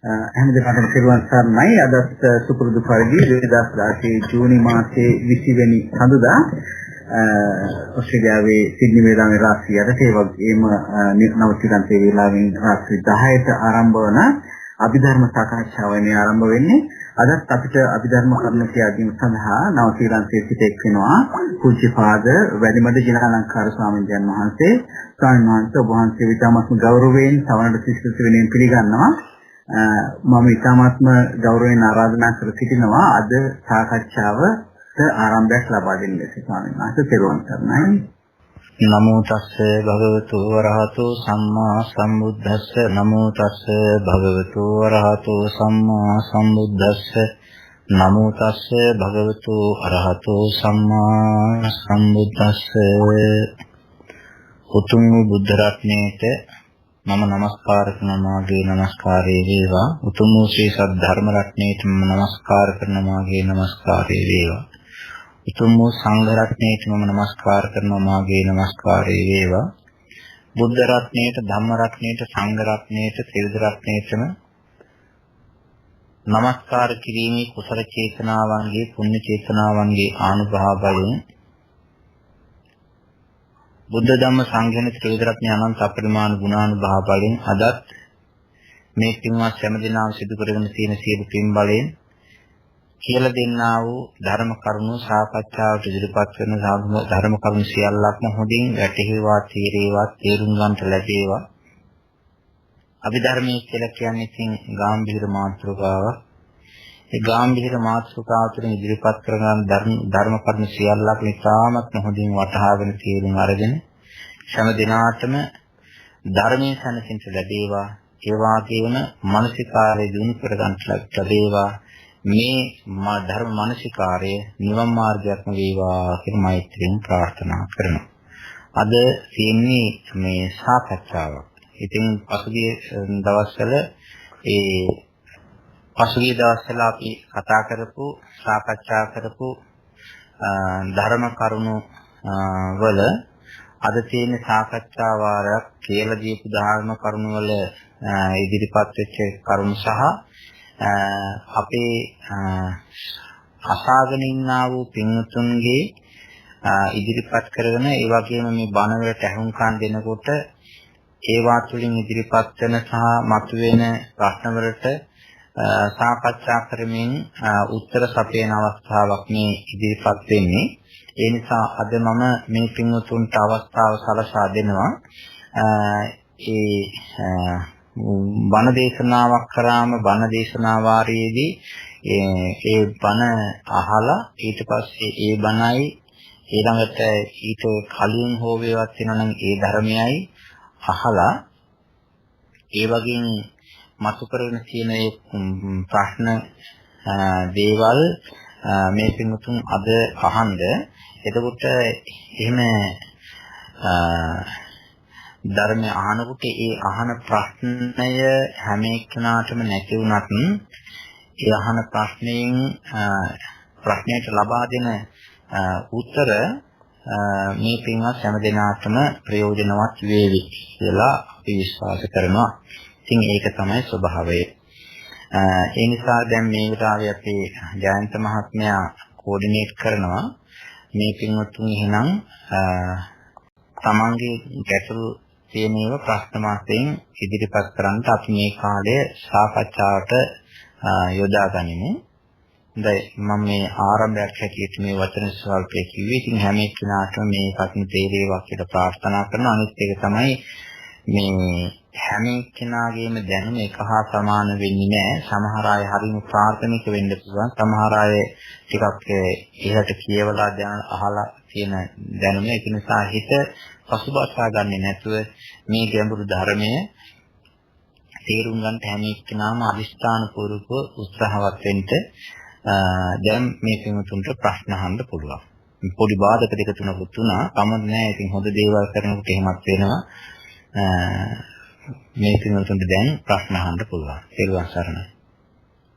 හැමදෙනාටම සිරුවන් සරණයි. අදත් සුපුරුදු පරිදි 2016 ජූනි මාසයේ 20 වෙනි සඳුදා ඔස්ට්‍රේලියාවේ සිඩ්නි වේලාවේ රාත්‍රී 8ට ඒ වගේම නව ශ්‍රීලංකාවේ වේලාවෙන් රාත්‍රී 10ට ආරම්භ වන අභිධර්ම සාකච්ඡාවනේ ආරම්භ වෙන්නේ. අදත් අපිට අභිධර්ම කරුණු කියවීම සඳහා නව ශ්‍රීලංකාවේ සිට එක්වෙනවා පූජ්‍යපාද වැඩිමඩ ජිනාලංකාර ස්වාමීන් වහන්සේ. ස්වාමීන් වහන්සේ ඔබ වහන්සේ විතාමත්ම ගෞරවයෙන් සවනට සිසිල් වෙනින් පිළිගන්නවා. මම ඉතාමත්ම ගෞරවයෙන් ආරාධනා කර සිටිනවා අද සාකච්ඡාවට ආරම්භයක් ලබා දෙන්න ලෙස ස්වාමීන් වහන්සේ පෙරවන් කරනයි. නමෝ තස්ස භගවතු වරහතෝ සම්මා සම්බුද්දස්ස නමෝ තස්ස භගවතු වරහතෝ සම්මා සම්බුද්දස්ස නමෝ තස්ස භගවතු අරහතෝ සම්මා සම්බුද්දස්ස උතුම් බුද්ධ රත්නයේට මම නමස්කාර කරන මාගේ නමස්කාරය වේවා. උතුම් වූ ශ්‍රී සද්ධර්ම රත්නයට මම නමස්කාර කරන මාගේ නමස්කාරය වේවා. උතුම් වූ සංඝ රත්නයට මම නමස්කාර කරන මාගේ නමස්කාරය වේවා. බුද්ධ රත්නයට, ධම්ම රත්නයට, සංඝ රත්නයට, ත්‍රිවිධ රත්නයටම නමස්කාර කිරීමේ කුසල චේතනාවන්ගේ, පුණ්‍ය චේතනාවන්ගේ ආනුභාව බලයෙන් බුද්ධ ධම්ම සංඝ ත්‍රිවිධ රත්නය අනන්ත අපරිමාණ ගුණානුභාව බලයෙන් අදත් මේ පින්වත් හැම දිනම සිදු කරගෙන තියෙන සියලු පින් බලයෙන් කියලා දෙන්නා වූ ධර්ම කරුණු සාකච්ඡාවට ඉදිරිපත් කරන ධර්ම කරුණු සියල්ලක්ම හොඳින් වැටහිවා තීරේවා තේරුම් ගන්නට ලැබේවා. අභිධර්මයේ කියලා කියන්නේ ඉතින් ගාම්භීර මාතෘකාවක්. ඒ ගාම්භීර මාතෘකාව තුළින් ඉදිරිපත් කරන ධර්ම කරුණු සියල්ලක් නිසාමත් හොඳින් වටහාගෙන තේරුම් අරගෙන හැම දිනාටම ධර්මයේ සැනසෙන්න ලැබේවා. ඒ වගේම මානසිකාරය දිනු කර ගන්නට ලැබේවා. මේ ධර්ම මානසිකාරය නිවන් මාර්ගයක්ම වේවා කියන මෛත්‍රියෙන් ප්‍රාර්ථනා කරනවා. අද තියෙන්නේ මේ සාකච්ඡාවක්. ඉතින් පසුගිය දවස්වල අපි කතා කරපු සාකච්ඡා කරපු ධර්ම කරුණු වල අද තියෙන සාකච්ඡා වාරයක් කියලා දීපු ධර්ම කරුණු වල ඉදිරිපත් වෙච්ච කරුණු සහ අපේ අසාගෙන ඉන්නා වූ පින්තුන්ගේ ඉදිරිපත් කරගෙන ඒ වගේම මේ බණ වලට අහුම්කම් දෙනකොට ඒවා තුළින් ඉදිරිපත් වෙන සහ මතුවෙන ප්‍රශ්න වලට සාකච්ඡා කරමින් උත්තර සපයන අවස්ථාවක් මේ ඉදිරිපත් වෙන්නේ. ඒ නිසා අද මම මේ පින්වතුන්ට අවස්ථාව සලසා දෙනවා. බණ දේශනාවක් කරාම බණ දේශනා වාරයේදී ඒ බණ අහලා ඊට පස්සේ ඒ බණයි ඊළඟට ඊට කලින් හෝ වේවත් වෙනවා නම් ඒ ධර්මයයි අහලා ඒ වගේම මතු කරගෙන තියෙන ඒ ප්‍රශ්න දේවල් මේ පින්තුන් අද අහනද එතකොට එහෙම ධර්මය අහනකොට ඒ අහන ප්‍රශ්නය හැම එක්කෙනාටම නැති වුණත් ඒ අහන ප්‍රශ්නයට ලබා දෙන උත්තර මේ පින්වත් හැම දෙනාටම ප්‍රයෝජනවත් වේවි කියලා අපි විශ්වාස කරනවා. ඉතින් ඒක තමයි ස්වභාවය. ඒ නිසා දැන් මේ විතරේ අපේ ජයන්ත මහත්මයා කෝඩිනේට් කරනවා මේ පින්වත්තුන් එහෙනම් තමන්ගේ ගැටළු තියෙනව ප්‍රශ්න මාසයෙන් ඉදිරිපත් කරන්න අපි මේ කාලය සාකච්ඡාවට යොදා ගනිමු. හොඳයි මම මේ ආරම්භයක් හැටියට මේ වචන ස්වල්පය කිව්වේ. ඉතින් හැම එක්කෙනාටම මේ කටන තේරේවා කියලා ප්‍රාර්ථනා කරනවා. අනිත් එක තමයි මේ හැම එක්කෙනාගේම දැනුම එක හා සමාන වෙන්නේ නැහැ. සමහර අය හරිම ප්‍රාථමික වෙන්න පුළුවන්. සමහර අය ටිකක් ඉහළට කියවලා දැන අහලා තියෙන දැනුම. ඒක නිසා හිත පසුබාසා ගන්නේ නැතුව මේ ගැඹුරු ධර්මය තේරුම් ගන්නට හැම එක්කෙනාම අදිස්ථාන පූර්වක උත්සාහවත් වෙන්න දැන් මේ පින්තුන්ට ප්‍රශ්න අහන්න පුළුවන්. පොඩි බාධක දෙක තුනකුත් තුනා කමක් නැහැ. ඉතින් හොඳ දේවල් කරනකොට එහෙමත් වෙනවා. මේ පින්තුන්ට දැන් ප්‍රශ්න අහන්න පුළුවන්. ඒරුවන් සරණයි.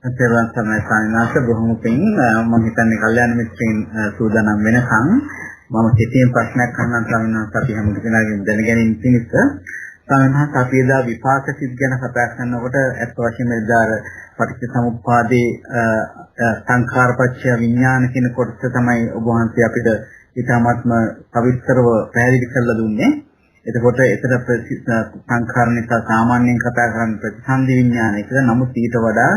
ඒරුවන් සරණයි සාමිනාස බොහොම පිං මම හිතන්නේ කල්යාණ මිත්‍රයන් සූදානම් වෙනකන් මම සිතින් ප්‍රශ්නයක් අහන්න ස්වාමීන් වහන්සේ අපි හැම කෙනාගේම දැනගැනීම පිණිස සමහරවිට අපි එදා විපාක සිත් ගැන කතා කරනකොට අත් වශයෙන්ම එදා පටිච්චසමුප්පාදේ සංඛාරපච්චය විඥාන කියන කොටස තමයි ඔබ වහන්සේ අපිට ඊටාත්ම සවිස්තරව පැහැදිලි කරලා දුන්නේ. එතකොට ඒතර සංඛාර නිසා සාමාන්‍යයෙන් කතා කරන ප්‍රතිසන්දි විඥානය කියලා. නමුත් ඊට වඩා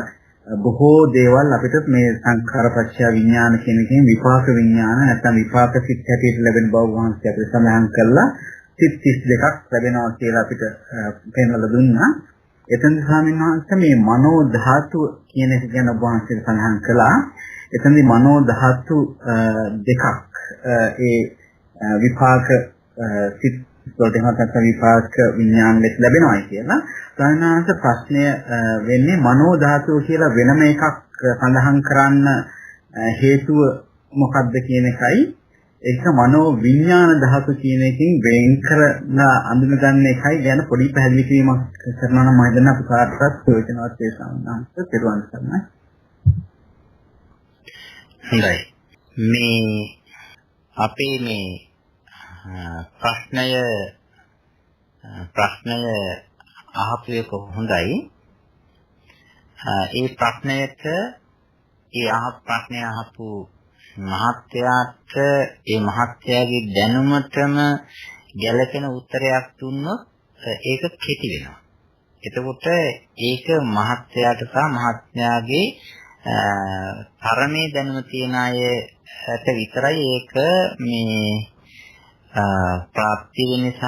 බොහෝ දේවල් අපිට මේ සංඛාරපච්චය විඥාන කියන එකෙන් විපාක විඥාන නැත්නම් විපාක සිත් හැටියට ලැබෙන බව වහන්සේ අපිට සඳහන් කළා. සිත් 32ක් ලැබෙනවා කියලා අපිට පෙන්වලා දුන්නා. එතෙන් ස්වාමීන් වහන්සේ මේ මනෝ ධාතු කියන එක ගැන ඔබ වහන්සේ සඳහන් කළා. එතනදී මනෝ ධාතු දෙකක් ඒ විපාක සිත් වලට හතක් විපාක විඥාන ලෙස ලැබෙනවා කියලා. සාමාන්‍යයෙන් ප්‍රශ්නය වෙන්නේ මනෝ ධාතුව කියලා වෙනම එකක් සඳහන් කරන්න හේතුව මොකක්ද කියන එකයි. ඒක මනෝ විඥාන ධාතු කියන එකකින් වෙන් කරලා අඳුනගන්න එකයි ගැන පොඩි පැහැදිලි කිරීමක් කරනවා නම් මම හිතන්නේ අපි කාටවත් ප්‍රයෝජනවත් වේ සම්බන්ධව පෙරවන් කරනවා. හොඳයි. මේ අපේ මේ ප්‍රශ්නය අහපු එක හොඳයි. ඒ ප්‍රශ්නයට ප්‍රශ්නය අහපු මහත්යාට ඒ මහත්යාගේ දැනුමටම ගැළපෙන උත්තරයක් දුන්නොත් ඒක කෙටි වෙනවා. එතකොට ඒක මහත්යාට සහ මහත්යාගේ තරමේ දැනුම තියන අයට විතරයි ඒක මේ ප්‍රාප්ති වෙන සහ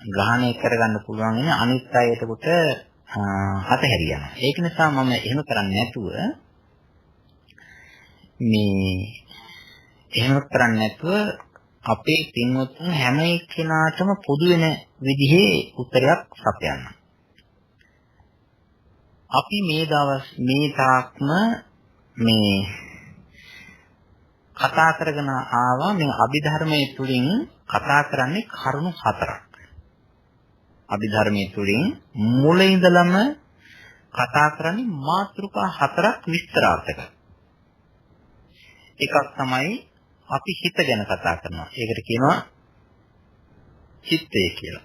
ග්‍රහණය කරගන්න පුළුවන් වෙන අනිත් අයට කොට අතහැරියනවා. ඒක නිසා මම එහෙම කරන්නේ නැතුව අපේ පින්වත්තුන් හැම එක්කෙනාටම පොදු වෙන විදිහේ උත්තරයක් සපයන්න. අපි මේ තාක්ම මේ කතා කරගෙන ආවා මේ අභිධර්මයේ තුලින් කතා කරන්නේ කරුණු හතරක්. අභිධර්මයේ තුලින් මුල ඉඳලම කතා කරන්නේ මාතෘකා හතරක් විස්තරාර්ථක. එකක් තමයි අපි හිත ගැන කතා කරනවා. ඒකට කියනවා චිත්තය කියලා.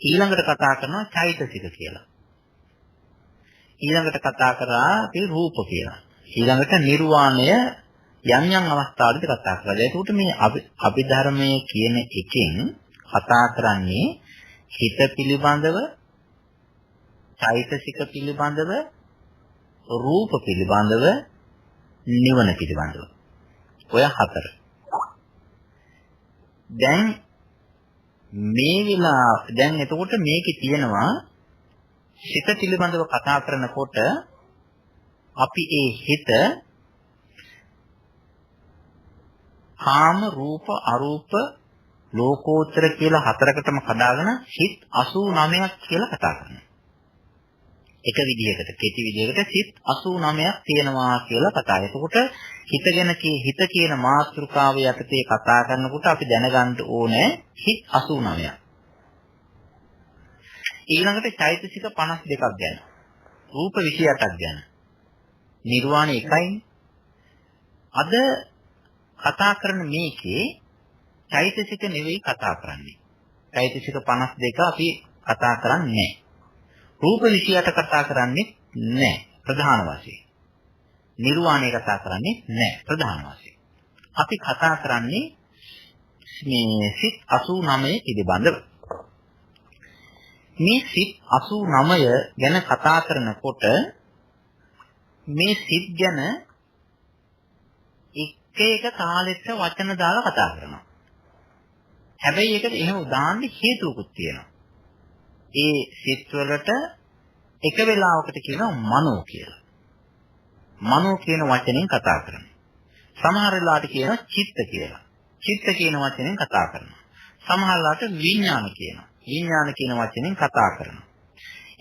ඊළඟට කතා කරනවා චෛතසික කියලා. ඊළඟට කතා කරා අපි රූප කියලා. ඊළඟට නිර්වාණය යම් යම් අවස්ථාවලදී කතා කරලා. ඒකට මේ අභිධර්මයේ කියන එකෙන් කතා කරන්නේ හිත පිළිබඳව, චෛතසික පිළිබඳව, රූප පිළිබඳව, නිවන පිළිබඳව. ඔය හතර. දැන් එතකොට මේකේ තියෙනවා හිත පිළිබඳව කතා කරනකොට අපි ඒ හිත කාම රූප අරූප ලෝකෝත්තර කියලා හතරකටම කඩාගෙන හිත් 89ක් කියලා කතා කරනවා. එක විදිහකට කෙටි විදිහකට සිත් 89ක් තියෙනවා කියලා කතා. එතකොට හිත කියන මාතෘකාව යටතේ කතා කරනකොට අපි දැනගන්න ඕනේ හිත් 89ක්. ඊළඟට චෛතසික 52ක් ගැන. රූප 28ක් ගැන. නිර්වාණය එකයි. අද කතා කරන මේකේ චෛතසික නෙවෙයි කතා කරන්නේ. චෛතසික 52 අපි කතා කරන්නේ නැහැ. රූප 28 කතා කරන්නේ නැහැ ප්‍රධාන වශයෙන්. නිර්වාණය කතා කරන්නේ නැහැ ප්‍රධාන වශයෙන්. අපි කතා කරන්නේ මේ සිත් 89 පිළිබඳව. මේ සිත් 89 ගැන කතා කරනකොට මේ සිත් ගැන එක තාලෙට වචන දාලා කතා කරනවා. හැබැයි ඒකට එහෙම උදාහරණ හේතුකුත් තියෙනවා. ඒ සිත් වලට එක වෙලාවකට කියනවා මනෝ කියලා. මනෝ කියන වචනෙන් කතා කරනවා. සමහර වෙලාවට කියනවා චිත්ත කියලා. චිත්ත කියන වචනෙන් කතා කරනවා. සමහර වෙලාවට විඥාන කියනවා. විඥාන කියන වචනෙන් කතා කරනවා.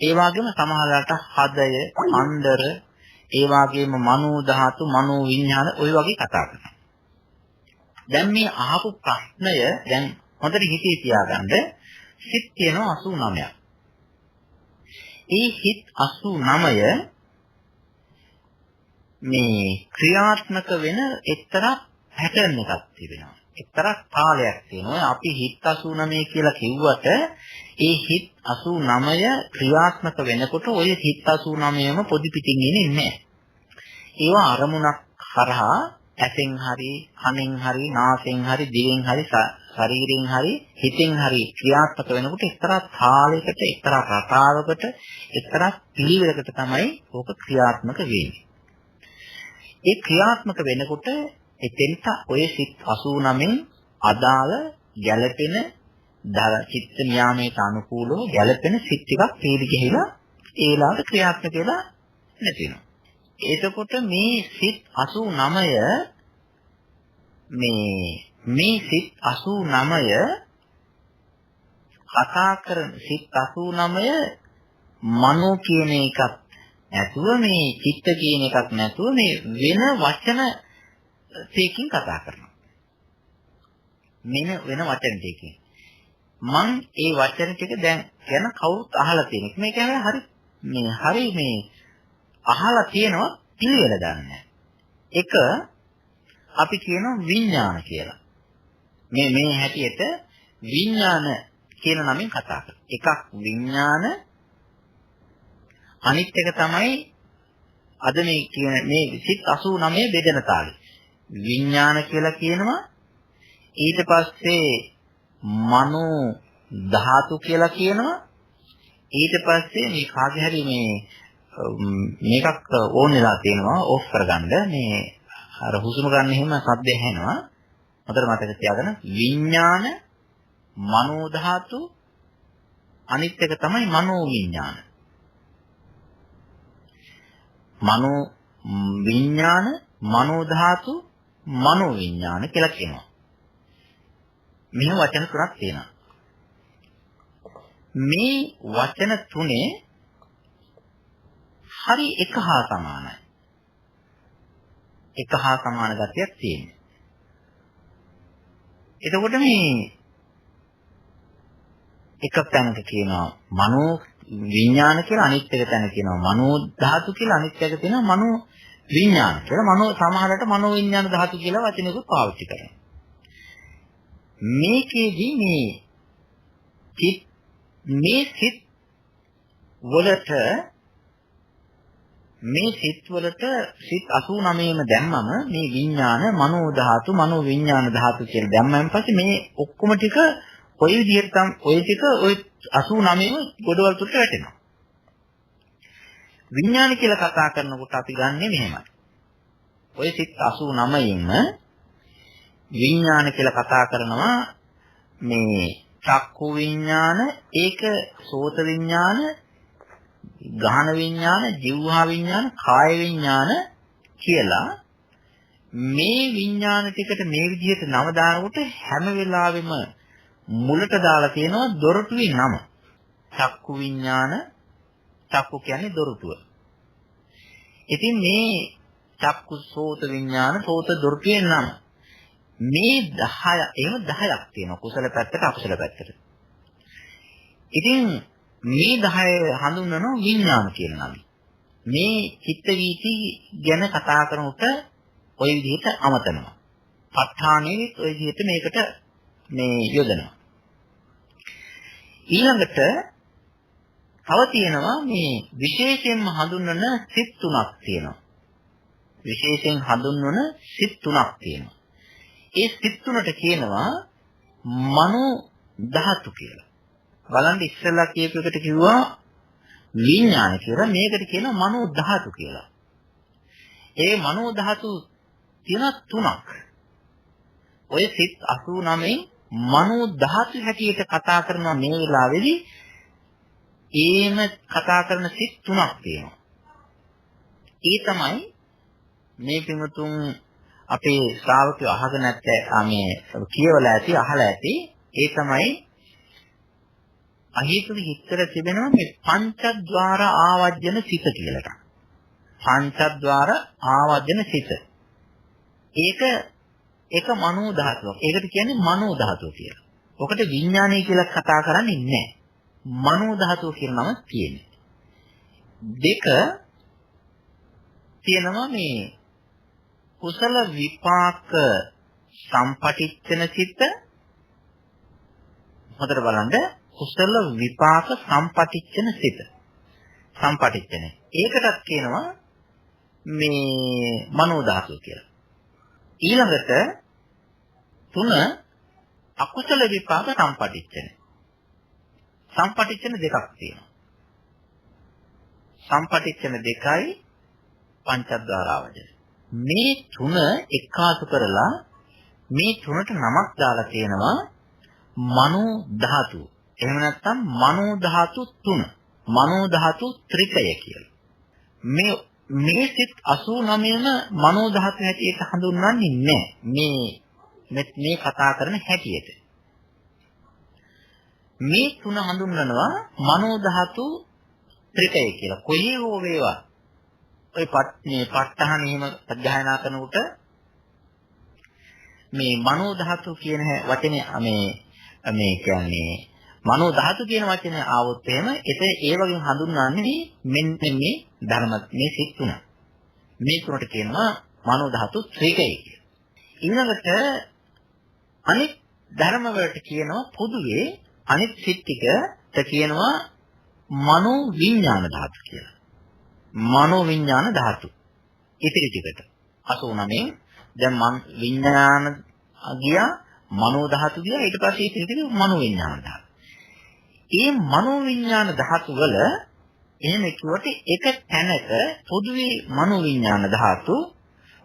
ඒ වගේම සමහර වෙලාවට හදය, අන්දර, ඒ වගේම මනෝ ධාතු, මනෝ විඥාන ඔය වගේ කතා කරනවා. දැන් මේ අහපු ප්‍රශ්නය දැන් හොඳට හිතේ තියාගන්න. සිත් කියනවා 89ක්. ඒ හිත් 89 මේ ක්‍රියාත්මක වෙන එක්තරා පැටර්න් එකක් තිබෙනවා. එක්තරා තාලයක් තියෙනවා. අපි හිත් 89 කියලා කිව්වට ඒ හිත් 89 ක්‍රියාත්මක වෙනකොට ওই හිත් 89ම පොඩි පිටින් එන්නේ නැහැ. ඒවා අරමුණක් කරහා ඇසෙන් හරි, කනෙන් හරි, නාසයෙන් හරි, දිවෙන් හරි, ශරීරයෙන් හරි, හිතෙන් හරි ක්‍රියාත්මක වෙනකොට එක්තරා තාලයකට, එක්තරා රටාවකට, එක්තරා පිළිවෙලකට තමයි ඕක ක්‍රියාත්මක වෙන්නේ. ඒ ක්‍රියාත්මක වෙනකොට එතෙන්ට ඔය සිත් 89න් අදාළ ගැළපෙන චිත්ත නියාමයට අනුකූලව ගැළපෙන සිත් ටිකක් පීඩි ගිහිලා ඒලාට ක්‍රියාත්මක වෙලා නැති වෙනවා. එතකොට මේ සිත් 89 මේ සිත් 89 කතා කරන සිත් 89 මනෝ කියන එකක් නැතුව මේ චිත්ත කියන එකක් නැතුව මේ වෙන වචන දෙකකින් කතා කරනවා. වෙන වචන දෙකකින්. මම ඒ වචන ටික දැන් ගැන කවුරුත් අහලා තියෙන. මේක හරි මේ අහලා තියෙනවා පිළිවෙල දන්නේ. එක අපි කියනවා විඥාන කියලා. මේ හැටියට විඥාන කියන නමින් කතා කරනවා. එකක් විඥාන අනිත් එක තමයි අද මේ කියන මේ සිත් 89 බෙදෙන තාලෙ. විඥාන කියලා කියනවා ඊට පස්සේ මනෝ ධාතු කියලා කියනවා ඊට පස්සේ මේ කාගේ හරි මේකක් ඕන් වෙලා තියෙනවා ඕෆ් කරගන්න මේ අර හුස්ම ගන්න එහෙම සද්ද ඇහෙනවා මතක තියාගන්න විඥාන මනෝ ධාතු අනිත් එක තමයි මනෝ විඥාන මනෝ විඥාන මනෝ ධාතු මනෝ විඥාන කියලා කියනවා. මෙහෙම වචන තුනක් තියෙනවා. මේ වචන තුනේ හරි එක හා සමානයි. එක හා සමාන ගතියක් තියෙනවා. එතකොට මේ එක තැනක කියනවා මනෝ විඥාන කියලා අනිත් එක තැන කියනවා මනෝ ධාතු කියලා අනිත් එක තියෙනවා මනෝ විඥාන කියලා මනෝ සමහරකට මනෝ විඥාන ධාතු කියලා වචනයකුත් පාවිච්චි කරනවා. මේකේදී මේ සිත් වලට සිත් 89ම දැම්මම මේ විඥාන මනෝ ධාතු මනෝ විඥාන ධාතු කියලා දැම්මම පස්සේ මේ ඔක්කොම ටික ඔය විදිහට ඔය ටික ඔය 89ම ගොඩවල් තුනට වැටෙනවා. විඥාන කියලා කතා කරනකොට අපි ගන්නෙ මෙහෙමයි. ඔය සිත් 89න්ම විඥාන කියලා කතා කරනවා මේ චක්කු විඥාන, ඒක සෝත විඥාන, ගාහන විඥාන, જીවහා විඥාන, කාය විඥාන කියලා මේ විඥාන ටිකට මේ විදිහට නම දානකොට හැම වෙලාවෙම මුලට දාලා තියෙනවා දොරටුවේ නම. චක්කු විඥාන, චක්කු කියන්නේ දොරටුව. ඉතින් මේ චක්කු සෝත විඥාන, සෝත දොරටුවේ නම. මේ 10 එහෙම 10ක් තියෙනවා කුසල පැත්තට අකුසල පැත්තට. ඉතින් මේ 10 හඳුන්වනවා විඥාන කියන නමින්. මේ චිත්ත වීති ගැන කතා කරනකොට ওই විදිහට අමතනවා. ප ဋ ාණේ ওই විදිහට මේකට යොදනවා. ඊළඟට තව තියෙනවා මේ විශේෂයෙන්ම හඳුන්වන සිත් තුනක් තියෙනවා. විශේෂයෙන් හඳුන්වන සිත් තුනක් තියෙනවා. ඒ සිත් තුනට කියනවා මනෝ ධාතු කියලා. බලන්න ඉස්සෙල්ලා කියපු එකට කිව්වා විඥාන කියලා. මේකට කියනවා මනෝ ධාතු කියලා. ඒ මනෝ ධාතු තියෙන තුනක්. ඔය සිත් 89න් මනෝ ධාතු හැටියට කතා කරනවා මේ වෙලාවේදී. ඒම කතා කරන සිත් තුනක් තියෙනවා. ඒ තමයි මේ පිටුතුන් අපේ ශ්‍රාවකයෝ අහගෙන නැත්නම් කියවලා ඇති අහලා ඇති ඒ තමයි අහේතුක හිතර තිබෙනවා මේ පංචද්වාර ආවජන සිත කියලා එකක්. පංචද්වාර ආවජන සිත. ඒක මනෝ ධාතුවක්. ඒකට කියන්නේ මනෝ ධාතුව කියලා. ඔකට විඥානය කියලා කතා කරන්නේ නැහැ. මනෝ ධාතුව කියන නම තියෙන්නේ. දෙක තියෙනවා මේ කුසල විපාක සම්පටිච්ඡන සිත හොඳට බලන්න කුසල විපාක සම්පටිච්ඡන සිත. සම්පටිච්ඡන. ඒකටත් කියනවා මේ මනෝ ධාතුව කියලා. ඊළඟට 3 අකුසල විපාක සම්පටිච්ඡන. සම්පටිච්ඡන දෙකක් තියෙනවා. සම්පටිච්ඡන දෙකයි පංචද්වාරාවජන. මේ 3 එකාසු කරලා මේ 3ට නමක් දාලා තියෙනවා මනෝ ධාතු. එහෙම නැත්නම් මනෝ ධාතු 3. මනෝ ධාතු ත්‍රිකය කියලා. මේ සිත් 89ම මනෝ ධාතු හැටියට හඳුන්වන්නේ නැහැ. මේ කතා කරන හැටියට. මේ 3 හඳුන්වනවා මනෝ ධාතු ත්‍රිකය කියලා. කොහේ හෝ වේවා. ඔය මේ ප ဋ ාහන එහෙම අධ්‍යයනා කරනකොට මේ මනෝ ධාතු කියන වචනේ මේ කියන්නේ මනෝ ධාතු කියන වචනේ ආවොත් එහෙම ඒ වගේ හඳුන්වන්නේ මෙන්න මේ ධර්ම මේ සිත් තුන. මේ තුනට කියනවා මනෝ ධාතු ත්‍රිකය කියලා. ඊළඟට අනිත් ධර්ම වලට කියනවා පොදුවේ අනිත් සිත් ටිකට කියනවා මනෝ විඥාන ධාතු කියලා. මනෝ විඥාන ධාතු. ඉතිරි ටිකට 89 දැන් විඥාන ගියා මනෝ ධාතු ගියා ඊට පස්සේ ඉතිරි ටික මනෝ විඥාන ධාතු. මේ මනෝ විඥාන ධාතු වල එහෙම කිව්වට එක තැනක පොදුවේ මනෝ විඥාන ධාතු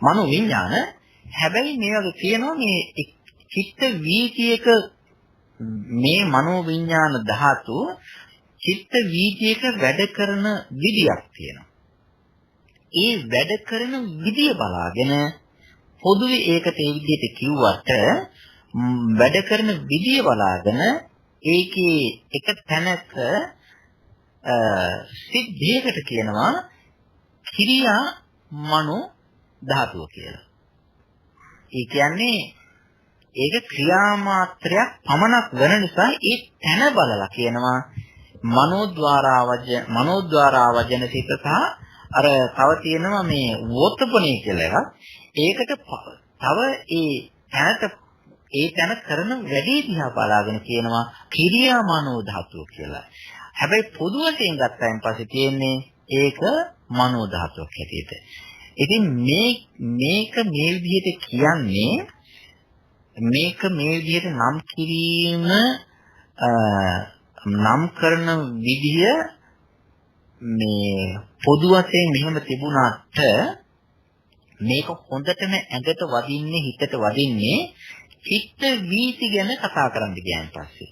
මනෝ විඥාන හැබැයි මේ වගේ කියනවා මේ චිත්ත වීතියක මේ මනෝ විඥාන ධාතු චිත්ත වීතියක වැඩ කරන විදියක් තියෙනවා. ඒ වැඩ කරන විදිය බලාගෙන පොදුවේ ඒකට ඒ විදිහට කිව්වට වැඩ කරන විදිය බලාගෙන ඒකේ එක තැනක සිත් දෙකකට කියනවා ක්‍රියා මනෝ ධාතුව කියලා. ඒ කියන්නේ ඒක ක්‍රියා මාත්‍රයක් පමණක් වෙන නිසා ඒ තැන බලලා කියනවා මනෝද්වාරා වජන සිත සහ අර තව තියෙනවා මේ වෝතපණී කියලා එකක්. ඒකට තව ඒ තැන කරන වැඩි දිහා බලාගෙන කියනවා ක්‍රියා මනෝ ධාතුව කියලා. හැබැයි පොදු වශයෙන් ගත්තාන් පස්සේ තියෙන්නේ ඒක මනෝ ධාතුවක් හැටියට. ඉතින් මේක මේ විදිහට කියන්නේ මේක මේ විදිහට නම් කිරීම නම් කරන විදිය මේ පොදු වශයෙන් මෙහෙම තිබුණාට මේක හොඳටම ඇඟට වදින්නේ හිතට වදින්නේ චිත්ත වීති ගැන කතා කරන්න ගියන් පස්සේ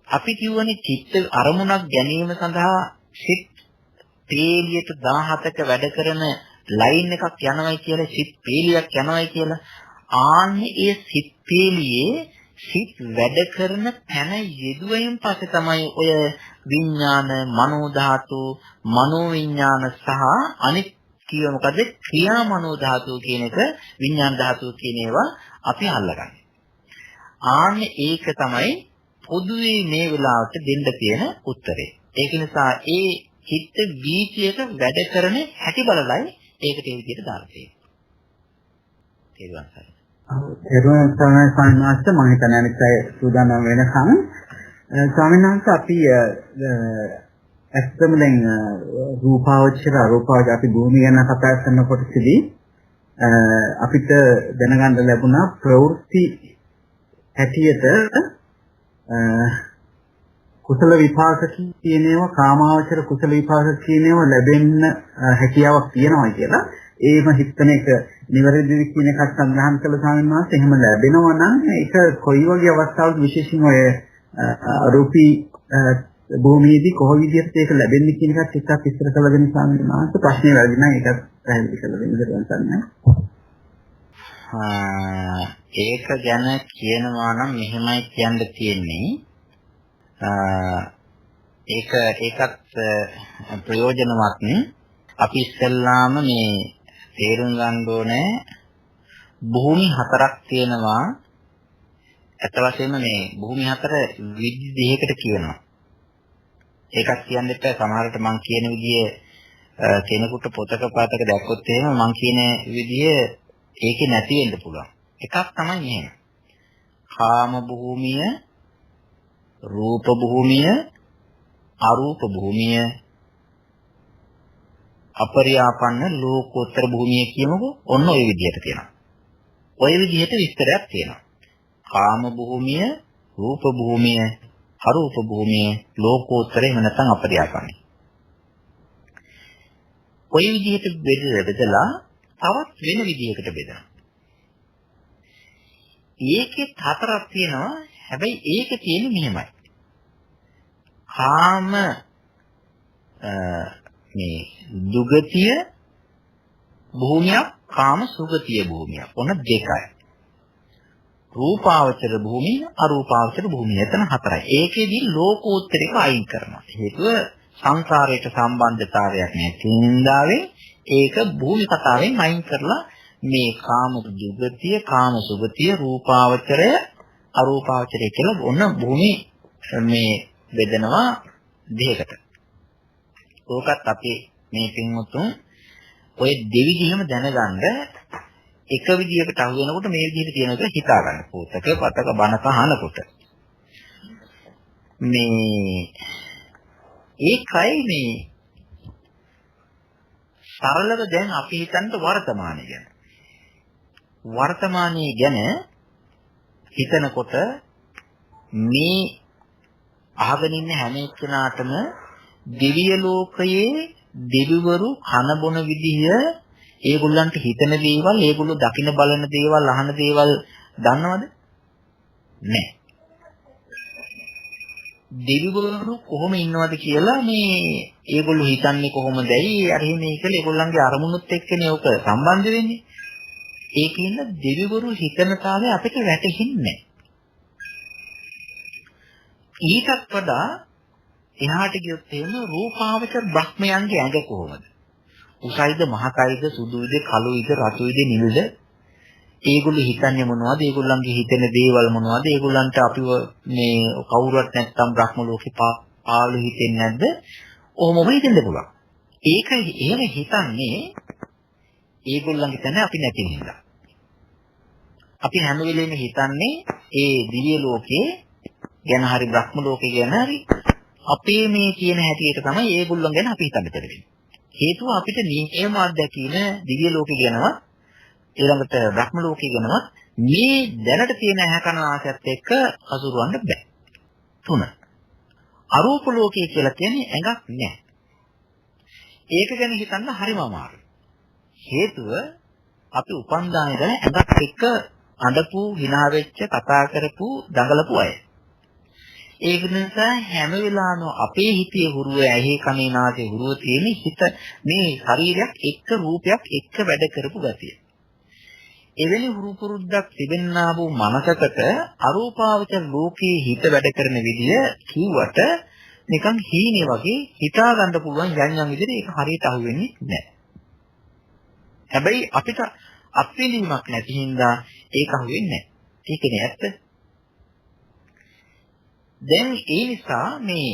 අපි කියවනේ චිත්ත අරමුණක් ගැනීම සඳහා සිත් පේලියට 17ක වැඩ කරන ලයින් එකක් යනවායි කියලා සිත් පේලියක් යනවායි කියලා ආන්නේ ඒ සිත් පේලියේ සිත් වැඩ කරන තැන යෙදුවයින් පස්සේ තමයි ඔය විඥාන මනෝ ධාතු මනෝ විඥාන සහ අනිත් කිය මොකද ක්‍රියා මනෝ ධාතු කියන එක විඥාන ධාතු කියන ඒවා අපි අල්ලගන්නේ. ආන්නේ ඒක තමයි පොදුවේ මේ වෙලාවට දෙන්න තියෙන උත්තරේ. ඒක නිසා ඒ චිත්ත වීතියක වැඩ කරන හැටි බලලයි ඒකට ඒ විදිහට දාලා තියෙන්නේ. එරුවන් ස්වාමීන් වහන්සේ මම හිතන්නේ අනිත් අය සූදානම් වෙනකන් ස්වාමීන් වහන්සේ අපි ඇත්තම දැන් රූපාවචර අරූපාවචර අපි භූමිය ගැන කතා කරනකොටදී අපිට දැනගන්න ලැබුණා ප්‍රවෘත්ති හැටියට කුසල විපාක කියන ඒවා කාමාවචර කුසල විපාක කියන ඒවා ලැබෙන්න හැකියාවක් තියෙනවා කියලා. ඒම හිතන එක නිවැරදිද කියන එකක් සඳහන් කළ ස්වාමීන් වහන්සේ එහෙම ලැබෙනවා නම් ඒක කොයි වගේ අවස්ථාවක විශේෂයෙන් ඔය රූපී භූමියේදී කොහොම විදිහට ඒක ලැබෙන්නේ කියන එකත් ටිකක් විස්තර කරලා දෙන්න ස්වාමීන් වහන්සේ. ප්‍රශ්නේ වැරදි නම් ඒකත් පැහැදිලි කරලා දෙන්න දෙන්න. ඒක ගැන කියනවා නම් මෙහෙමයි කියන්න තියෙන්නේ. ඒකත් ප්‍රයෝජනවත්. අපි ඉස්සෙල්ලාම මේ තේරුම් ගන්න ඕනේ භූමි හතරක් තියෙනවා. අත වශයෙන්ම මේ භූමි හතර විදි දෙකකට කියනවා. ඒකත් කියන්න එපා. සමහරවිට මම කියන විදිය කෙනෙකුට පොතක පාතක දැක්කොත් එහෙම මම කියන විදිය ඒකේ නැති වෙන්න පුළුවන්. එකක් තමයි මෙහෙම. කාම භූමිය, රූප භූමිය, අරූප භූමිය, අපරියාපන්න ලෝකෝත්තර භූමිය කියමුකෝ. ඔන්න ඔය විදිහට තියෙනවා. ඔය විදිහට විස්තරයක් තියෙනවා. කාම භූමිය, රූප භූමිය, අරූප භූමිය, ලෝකෝත්තර එහෙම නැත්නම් අපරියාපන්න. ඔය විදිහට බෙදලා තවත් වෙන විදිහකට බෙදනවා. ඒකේ හතරක් තියෙනවා. හැබැයි ඒක තියෙන්නේ මෙහෙමයි. කාම මේ දුගතිය භූමියක්, කාම සුගතිය භූමියක්. ඔන්න දෙකයි. රූපාවචර භූමිය, අරූපාවචර භූමිය. එතන හතරයි. ඒකෙදි ලෝකෝත්තරික අයින් කරනවා. හේතුව සංසාරයට සම්බන්ධතාවයක් නැති නින්දාවෙන් ඒක භූමි කතාවෙන් අයින් කරලා මේ කාම දුගතිය, කාම සුගතිය, රූපාවචරය, අරූපාවචරය කියලා ඔන්න භූමි මේ බෙදනවා දෙකකට. ඕකත් අපි මේ පින්වතුන් ඔය දෙවිදිහම දැනගන්න එක විදිහකට අහු වෙනකොට මේ විදිහට තියෙනවා කියලා හිතා ගන්න. පොතක පතක බණක අහනකොට මේ ඒකයි මේ සරලව දැන් අපි හිතන්න වර්තමානය ගැන. වර්තමානයේ ගැන හිතනකොට මේ අහගෙන ඉන්න හැම එක්කෙනාටම දිව්‍ය ලෝකයේ දෙවිවරු කන බොන විදිය, ඒගොල්ලන්ට හිතන දේවල්, ඒගොල්ලෝ දකින බලන දේවල්, අහන දේවල් දන්නවද? නැහැ. දෙවිවරු කොහොම ඉන්නවද කියලා මේ ඒගොල්ලෝ හිතන්නේ කොහොමදයි අර එහෙමයි කියලා ඒගොල්ලන්ගේ අරමුණුත් එක්කනේ ඔක සම්බන්ධ වෙන්නේ. ඒකින්ද දෙවිවරු හිතන තාලේ අපිට වැටහෙන්නේ නැහැ. ඊටත් වඩා එහාට ගියොත් එහෙම රූපාවචර බ්‍රහ්මයන්ගේ ඇඟ කොහොමද? උසයිද, මහකයිද, සුදුයිද, කළුයිද, රතුයිද, නිල්ද? ඒගොල්ලෝ හිතන්නේ මොනවද? ඒගොල්ලන්ගේ හිතෙන දේවල් මොනවද? ඒගොල්ලන්ට අපිව මේ කවුරුවත් නැත්තම් බ්‍රහ්ම ලෝකේ පාළු හිතෙන්නේ නැද්ද? ඔහොමම හිතෙන්න පුළුවන්. ඒක එහෙම හිතන්නේ ඒගොල්ලන්ගේ තැන අපි නැති නිසා. අපි හැම වෙලෙම හිතන්නේ ඒ දිව්‍ය ලෝකේ ගැන හරි බ්‍රහ්ම ලෝකේ ගැන හරි අපේ මේ කියන හැටියට තමයි ඒගොල්ලන් ගැන අපි හිතන්න දෙන්නේ. හේතුව අපිට නියම අත්දැකීම දිව්‍ය ලෝකේ ගැනවත් ඊළඟට බ්‍රහ්ම ලෝකේ ගැනවත් මේ දැනට තියෙන හැකන ආසයත් එක්ක අසුරවන්න බෑ. 3. අරූප ලෝකයේ කියලා කියන්නේ ඇඟක් නැහැ. ඒක ගැන හිතන්න හරිම අමාරුයි. හේතුව අපි උපන්දාන ඉඳලා ඇඟක් එක්ක අඬපු, hina වෙච්ච, කතා කරපු, දඟලපු අය. ඒක නිසා හැම වෙලාවෙම අපේ හිතේ හුරුව, ඇහි කනේ නාසයේ හුරුව තියෙන හිත මේ ශරීරයක් එක්ක රූපයක් එක්ක වැඩ කරපු ගතිය. එවැනි හුරු පුරුද්දක් තිබෙන්නා වූ මනසකට අරූපාවචර ලෝකයේ හිත වැඩ කරන විදිය කිව්වට නිකන් හීනේ වගේ හිතා ගන්න පුළුවන් යම් විදිහට ඒක හරියට අහුවෙන්නේ නැහැ. හැබැයි අපිට අත්විඳීමක් නැති හින්දා ඒක අහුවෙන්නේ නැහැ. ඒකනේ ඇත්ත. දැන් ඒ නිසා මේ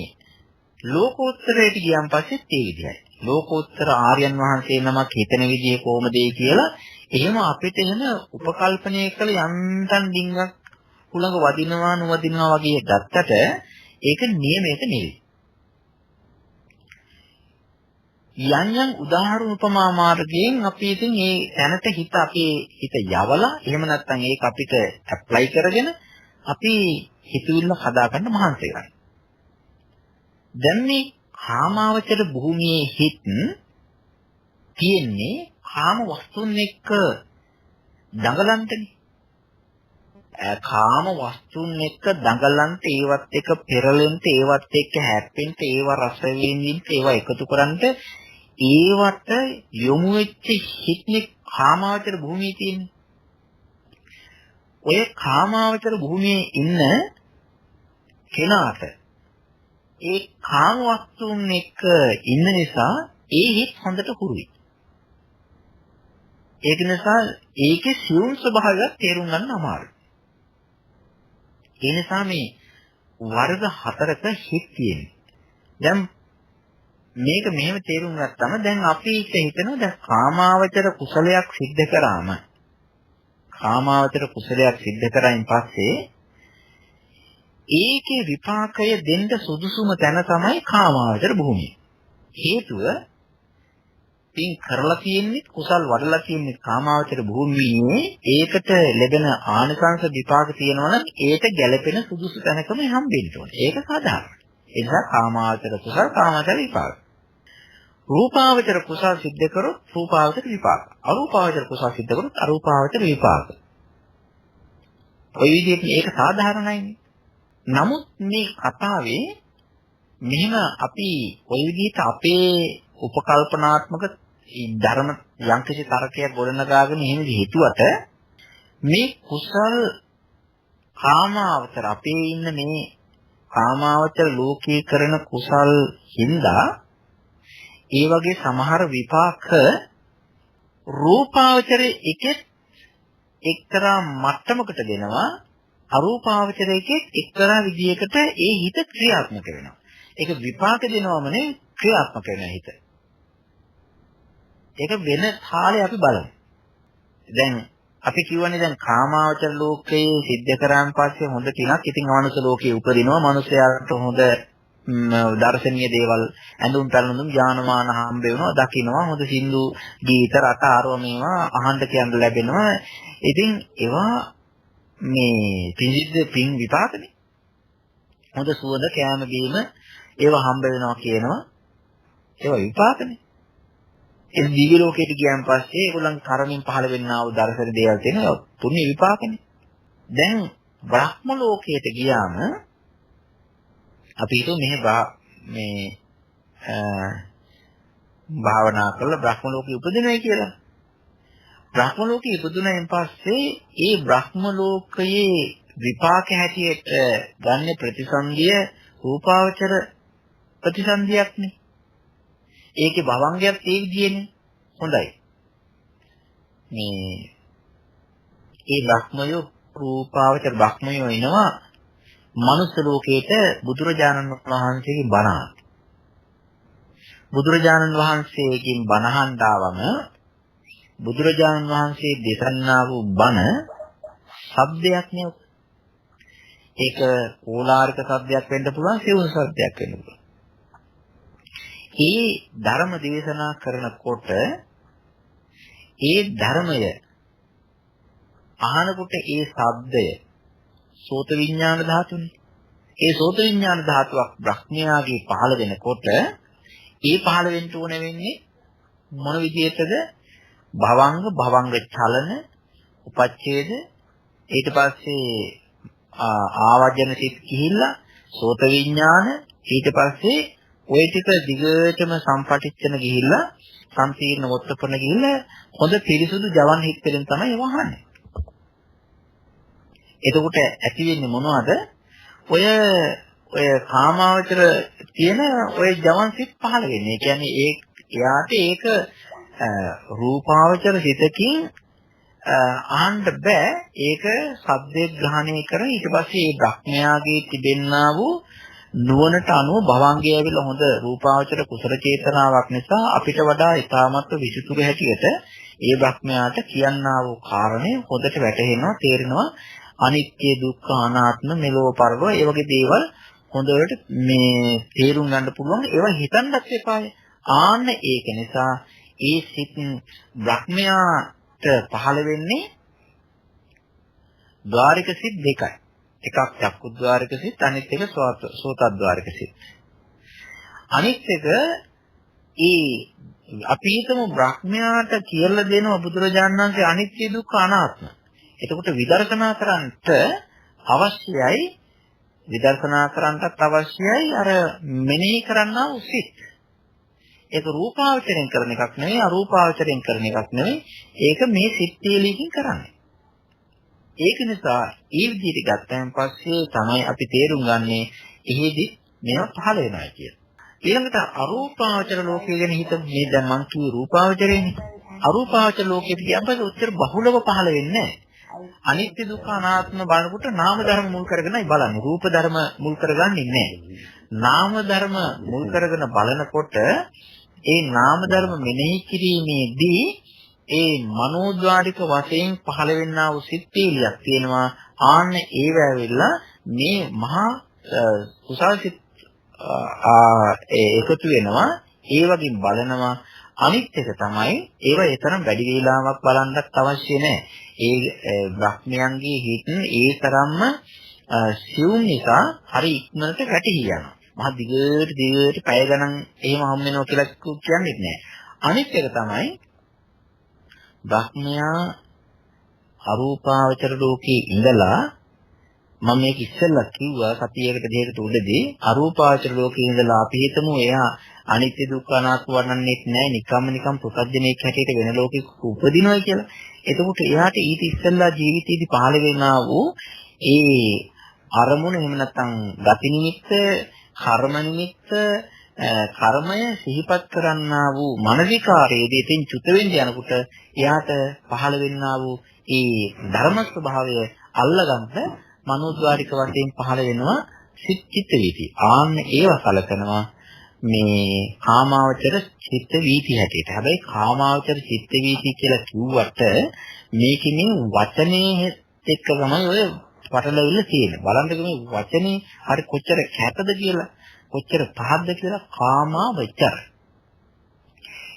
ලෝකෝත්තරයට ගියන් පස්සෙත් ඒ විදිහයි. ලෝකෝත්තර ආර්යයන් වහන්සේ නමක් හිතන විදිය කොහොමද කියලා එහෙම අපිට එන උපකල්පනය කළ යන්තම් ඩිංගක් උලඟ වදිනවා නොවදිනවා වගේ ගත්තට ඒක නියමයක නෙවෙයි. යම් උදාහරණ උපමා මාර්ගයෙන් අපි ඉතින් මේ තැනට හිත අපේ හිත යවලා එහෙම නැත්නම් ඒක අපිට ඇප්ලයි කරගෙන අපි හිතුවිල්ල හදාගන්න මහන්සි කරනවා. දැන් මේ කාමාවචර භූමියේ හිත තියෙන්නේ කාම වස්තුන් එක්ක දඟලන්ටනේ. කාම වස්තුන් එක්ක දඟලන්ට, ඒවත් එක්ක පෙරලෙන්ට, ඒවත් එක්ක හැප්පෙන්න, ඒව රස විඳින්න, ඒව එකතු කරන්ට ඒවට යොමු වෙච්ච හිතේ කාමාවචර භූමියේ තියෙන්නේ. ඔය කාමාවචර භූමියේ ඉන්න කෙනාට ඒ කාම වස්තුන් එක්ක ඉන්න නිසා ඒ හිත හොඳට හුරුයි. ඒක නිසා ඒකේ සියුම් ස්වභාවයක් තේරුම් ගන්න අමාරුයි. ඒ නිසා මේ වර්ග 4ක හිත තියෙනවා. දැන් මේක මෙහෙම තේරුම් ගත්තම දැන් අපි හිතනවා දැන් කාමාවචර කුසලයක් සිද්ධ කරාම කාමාවචර කුසලයක් සිද්ධ කරයින් පස්සේ ඒකේ විපාකය දෙන්න සුදුසුම තැන තමයි කාමාවචර භූමිය. හේතුව පින් කරලා තියෙන්නේ කුසල් වඩලා තියෙන්නේ කාමාවචර භූමියේ ඒකට ලැබෙන ආනිසංස විපාක තියෙනවා නම් ඒක ගැළපෙන සුදුසු තැනකම හම්බෙන්න ඕනේ. ඒක සාධාරණයි. ඒ නිසා කාමාවචර කුසල් කාමාවචර විපාක. රූපාවචර කුසල් සිද්ධ කරොත් රූපාවචර විපාක. අරූපාවචර කුසල් සිද්ධ කරොත් අරූපාවචර විපාක. ඔය විදිහට ඒක සාධාරණයිනේ. නමුත් මේ කතාවේ මෙහෙම අපි ඔය විදිහට අපේ උපකල්පනාත්මක ධර්ම යම්කිසි තරකයක් ගොඩනගාගෙන එහෙම හිතුවට මේ කුසල් කාමාවචර අපේ ඉන්න මේ කාමාවචර ලෝකේ කරන කුසල් හින්දා ඒ වගේ සමහර විපාක රූපාවචරයේ එකෙත් එක්තරා මට්ටමකට දෙනවා අරූපාවචරයේ එක්තරා විදියකට ඒ හිත ක්‍රියාත්මක වෙනවා. ඒක විපාක දෙනවමනේ ක්‍රියාත්මක වෙන හිත. ඒක වෙන කාලේ අපි බලමු. දැන් අපි කියවනේ දැන් කාමාවචර ලෝකයේ සිද්ධ කරාන් පස්සේ හොඳ තිනක් ඉතින් අමනුෂ්‍ය ලෝකයේ උපදිනවා. මනුෂ්‍යයාට හොඳ දර්ශනීය දේවල් ඇඳුම් පැළඳුම් ඥානමාන හම්බ වෙනවා, දකින්නවා, හොඳ සින්දු ගීත රට ආරව මේවා අහන්න කියන්න ලැබෙනවා. ඉතින් ඒවා මේ පින් විපාකනේ. හොඳ සුවඳ කෑම බීම ඒවා හම්බ වෙනවා කියනවා. ඒවා විපාකනේ. ඒ දිව්‍ය ලෝකයට ගියන් පස්සේ ඒගොල්ලන් කර්මෙන් පහළ වෙන්නා වූ දර්ශන දේවල් තියෙනවා. පුණ්‍ය විපාකනේ. දැන් බ්‍රහ්ම ලෝකයට ගියාම අපි හිතුව මේ භාවනා කරලා බ්‍රහ්ම ලෝකෙ උපදිනයි කියලා. බ්‍රහ්ම ලෝකෙ ඉපදුනයින් පස්සේ ඒ බ්‍රහ්ම ලෝකයේ විපාක හැටියට ගන්න ප්‍රතිසන්දිය රූපාවචර ප්‍රතිසන්දියක්නේ. ඒකේ භවංගයක් ඒ විදිහනේ. හොඳයි. ඒ බ්‍රහ්මයෝ රූපාවචර බ්‍රහ්මයෝ එනවා මනුස්ස ලෝකේට බුදුරජාණන් වහන්සේගේ බණ. බුදුරජාණන් වහන්සේගෙන් බණ අහන්දාවම බුදුරජාණන් වහන්සේ දේශනා වූ බණ શબ્දයක් නේ. ඒක ඕලාරික શબ્දයක් වෙන්න පුළුවන්, සිවුම් શબ્දයක් වෙන්න පුළුවන්. ඒ ධර්ම දේශනා කරනකොට ඒ ධර්මය අහනකොට ඒ ශබ්දය සෝත විඥාන ධාතුනේ. ඒ සෝත විඥාන ධාතුවක් බ්‍රහ්මයාගේ පහළ වෙනකොට ඒ පහළ වෙන්න ඕන වෙන්නේ මොන විදිහටද? භවංග චලන උපච්ඡේද ඊට පස්සේ ආවජන සිත් කිහිල්ලා සෝත විඥාන ඊට පස්සේ ওই ටික දිගටම සම්පටිච්ඡන ගිහිල්ලා සම්පීර්ණ වොත්තපන ගිහිල්ලා හොඳ පිරිසුදු ජවන් හිත් වලින් තමයි වහන්නේ. එතකොට ඇති වෙන්නේ මොනවද? ඔය කාමාවචර තියෙන ඔය ජවන් සිත් පහළ වෙන්නේ. ඒ කියන්නේ එයාට ඒක රූපාවචර හිතකින් අහන්න බෑ. ඒක සද්දේ ග්‍රහණය කරන ඊට පස්සේ ඒ බ්‍රහ්මයාගේ තිබෙන්නා වූ නුවණට අනුව භවංගය ඇවිල්ලා හොඳ රූපාවචර කුසල චේතනාවක් නිසා අපිට වඩා ඊ타මත්ව විසුතුරු හැටියට ඒ බ්‍රහ්මයාට කියන්නා වූ කාරණේ හොඳට වැටහෙනවා, තේරෙනවා. අනිත්‍ය දුක්ඛ අනාත්ම මෙලෝ පරලෝ ඒ වගේ දේවල් හොඳට මේ තේරුම් ගන්න පුළුවන්. ඒවා හිතන්නත් එපායි. ආන්න ඒක නිසා ඒ සිත් බ්‍රහ්මයාට පහළ වෙන්නේ ద్వාරික සිත් දෙකයි. එකක් චක්කුද්්වාරික සිත්, අනිත් එක සෝතද්්වාරික සිත්. අනිත් එක අපි හිතමු බ්‍රහ්මයාට කියලා දෙනවා බුදුරජාණන් වහන්සේ අනිත්‍ය දුක්ඛ අනාත්ම. එතකොට විදර්ශනා කරන්නට අවශ්‍යයි අර මෙනෙහි කරන්නා වූ සිත්. ඒක රූපාවචරයෙන් කරන එකක් නෙවෙයි, අරූපාවචරයෙන් කරන එකක් නෙවෙයි. ඒක මේ සිත් තේලීකින් කරන්නේ. ඒක නිසා ඒ විදිහට ගත්තයින් පස්සේ තමයි අපි තේරුම් ගන්නේ එහෙදි මේවා පහළ වෙනවා කියලා. ඊළඟට අරූපාවචර ලෝකය ගැන හිතමු. මේ දැන් මං කිව්ව රූපාවචරයනේ. අරූපාවචර ලෝකෙට ගියපස්සේ උත්තර බහුලව පහළ වෙන්නේ නැහැ. අනිත්‍ය දුක්ඛ අනාත්ම බලනකොට නාම ධර්ම මුල් කරගෙනයි බලන්නේ. රූප ධර්ම මුල් කරගන්නේ නැහැ. නාම ධර්ම මුල් කරගෙන බලනකොට ඒ නාම ධර්ම මෙනෙහි කිරීමේදී ඒ මනෝද්වාරික වශයෙන් පහළ වෙන්නා වූ සිත් පීලියක් තියෙනවා. ආන්න ඒව ඇවිල්ලා මේ මහා කුසල් සිත් එකතු වෙනවා. ඒ වගේ බලනවා. අනිත් එක තමයි ඒව ඒතරම් වැඩි වේලාවක් බලන්නත් අවශ්‍ය නැහැ. ඒ බ්‍රහ්මයන්ගේ හිත ඒ තරම්ම සියුම් නිසා හරි ඉක්මනට වැටහි යනවා. මහ දිගට පැය ගණන් එහෙම හම් වෙනවා කියලා කියන්නේ නැහැ. අනිත් එක තමයි බ්‍රහ්මයා අරූපාවචර ලෝකේ ඉඳලා මම මේක ඉස්සෙල්ලා කිව්වා සතියකට දෙකකට උඩදී අරූපාවචර ලෝකේ ඉඳලා අපි හිතමු එයා අනිත්‍ය දුක්ඛ අනාත්ම වර්ණන්නේ නැහැ නිකම් පුතග්ජනෙක් හැටියට වෙන ලෝකෙක උපදිනවා කියලා. එතකොට එයාට ඊට ඉස්සෙල්ලා ජීවිතයේදී පහළ වෙනා වූ ඒ අරමුණ එහෙම නැත්නම් ගති නිමිත්ත, කර්ම නිමිත්ත, කර්මය සිහිපත් කරන්නා වූ මනසිකාරයේදී ඉතින් චුත වෙන්න යනකොට එයාට පහළ වෙන්නා වූ ඒ ධර්ම ස්වභාවය අල්ලගන්න මනෝද්වාරික වශයෙන් පහළ වෙනවා චිත්ත වීති. ආන්න ඒව සලකනවා මේ කාමාවචර චිත්ත වීති හැටියට. හැබැයි කාමාවචර චිත්ත වීති කියලා කිව්වට මේකෙනේ වචනේ එක්ක තමයි ඔය පටලවිල්ල තියෙන්නේ. බලන්නකෝ මේ වචනේ හරි කොච්චර කැතද කියලා, කොච්චර පහද්ද කියලා කාමාවචර.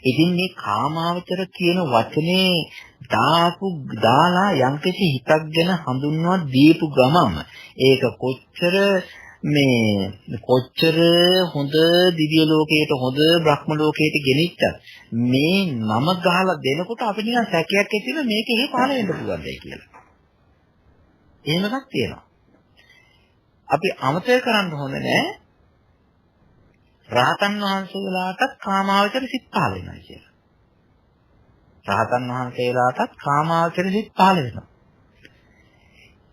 ඉතින් මේ කාමාවචර කියන වචනේ දාලා යම්කිසි හිතක් ගැන හඳුන්වා දීපු ගමම ඒක කොච්චර හොඳ දිව්‍ය ලෝකයට හොඳ බ්‍රහ්ම ලෝකයට ගෙනිච්චත් මේ නම ගහලා දෙනකොට අපිට නිකන් සැකයක් ඇති වෙන මේක එහෙ පහළ වෙන්න පුළුවන්ද කියලා. එහෙම එකක් තියෙනවා. අපි අමතක කරන්න හොඳ නෑ රහතන් වහන්සේලාටත් කාමාවචර සිත් පහළ වෙනවා කියලා. රහතන් වහන්සේලාටත් කාමාවචර සිත් පහළ වෙනවා.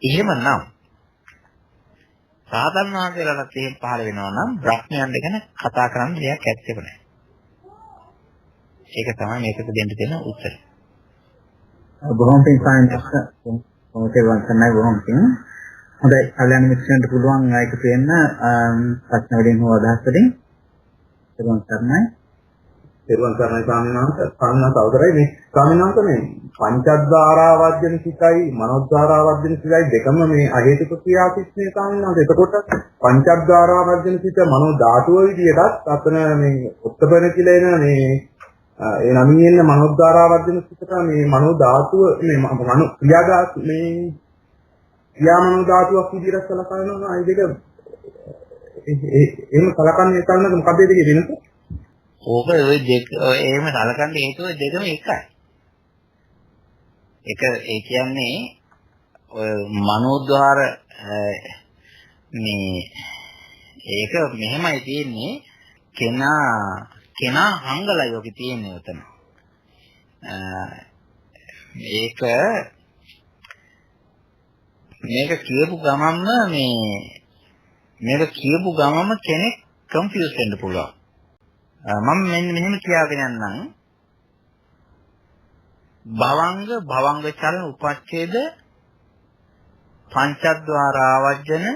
එහෙමනම් රහතන් වහන්සේලාටත් එහෙම පහළ වෙනවා නම් බ්‍රහ්මයන් ගැන කතා කරන්න දෙයක් ඇත්තෙම නැහැ. ඒක තමයි මේකට දෙන්න තියෙන උත්තරය. බොහොම පිං සායනක මොකද වන්සනයි බොහොම පිං. හොඳයි කල්‍යාණ මිත්‍රයන්ට පුළුවන් ආයක වෙන්න ප්‍රශ්න වලින් හෝ අදහස් වලින් පෙරවන් කරන්නයි. පෙරවන් කරන්නයි ස්වාමීන් අවසරයි මේ ස්වාමීන් වහන්සේ මේ පංචද්වාරා වර්ජන සිතයි මනෝද්වාරා වර්ජන සිතයි දෙකම මේ අහේතුක ක්‍රියාසිටනේ ස්වාමීන් වහන්සේ. එතකොට පංචද්වාරා වර්ජන සිත මනෝ ධාතුව විදියටත් අතන මේ උත්තරපන කියලා එන මේ ඒ නමින් එන්න මනෝද්වාරා වර්ජන සිතට මේ මනෝ ධාතුව මේ මනෝ ක්‍රියාදාත් මේ ක්‍රියාමනෝ ධාතුවක් විදියට සලකනවා. ඒ දෙක එහෙම සලකන්නේ නැත්නම් මොකද දෙකේ වෙනස? ඕක ඔය දෙක එහෙම සලකන්න හේතුව දෙකම එකයි. ඒ කියන්නේ ඔය මනෝද්වාර මේ ඒක මෙහෙමයි තියෙන්නේ කෙනා හංගලා යෝගී තියෙන්නේ උතන. මේක කියපු ගමන්ම කෙනෙක් කන්ෆියුස් වෙන්න පුළුවන්. මම මෙහෙම කියාගෙන යන්නම්. භවංග චලන උපච්ඡේද පංචද්වාර ආවර්ජන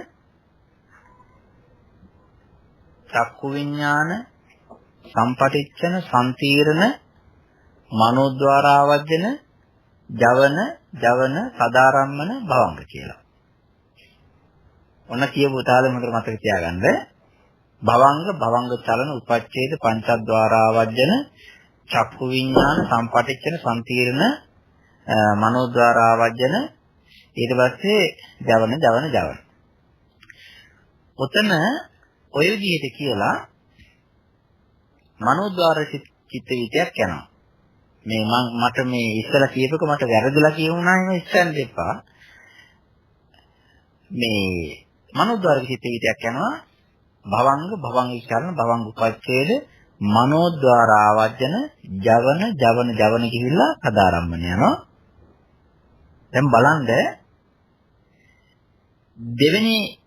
චක්කු විඥාන සම්පටිච්ඡන සම්තීරණ මනෝද්වාර ආවර්ජන ජවන සදාරම්මන භවංග කියලා. ඔන්න කියපු තාලෙ මතක තියාගන්න. භවංග චලන උපච්ඡේද පංචද්වාර ආවර්ජන චක්කු විඥාන සම්පටිච්ඡන සම්තීරණ මනෝද්වාර ආවර්ජන ඊට පස්සේ ජවන. ඔතන ඔය විදිහට කියලා මනෝද්වාර චිත්ත විතයක් යනවා. මේ මට මේ ඉස්සලා කියපේක මට වැරදිලා කියුණා එහෙම ඉස්සන් දෙපා. මේ මනෝද්වාර චිත්ත විතයක් යනවා. භවංග චලන භවංග උපච්ඡේද මනෝද්වාර ආවර්ජන ජවන කිවිලා සදාරම්මන යනවා. දැන් බලන්න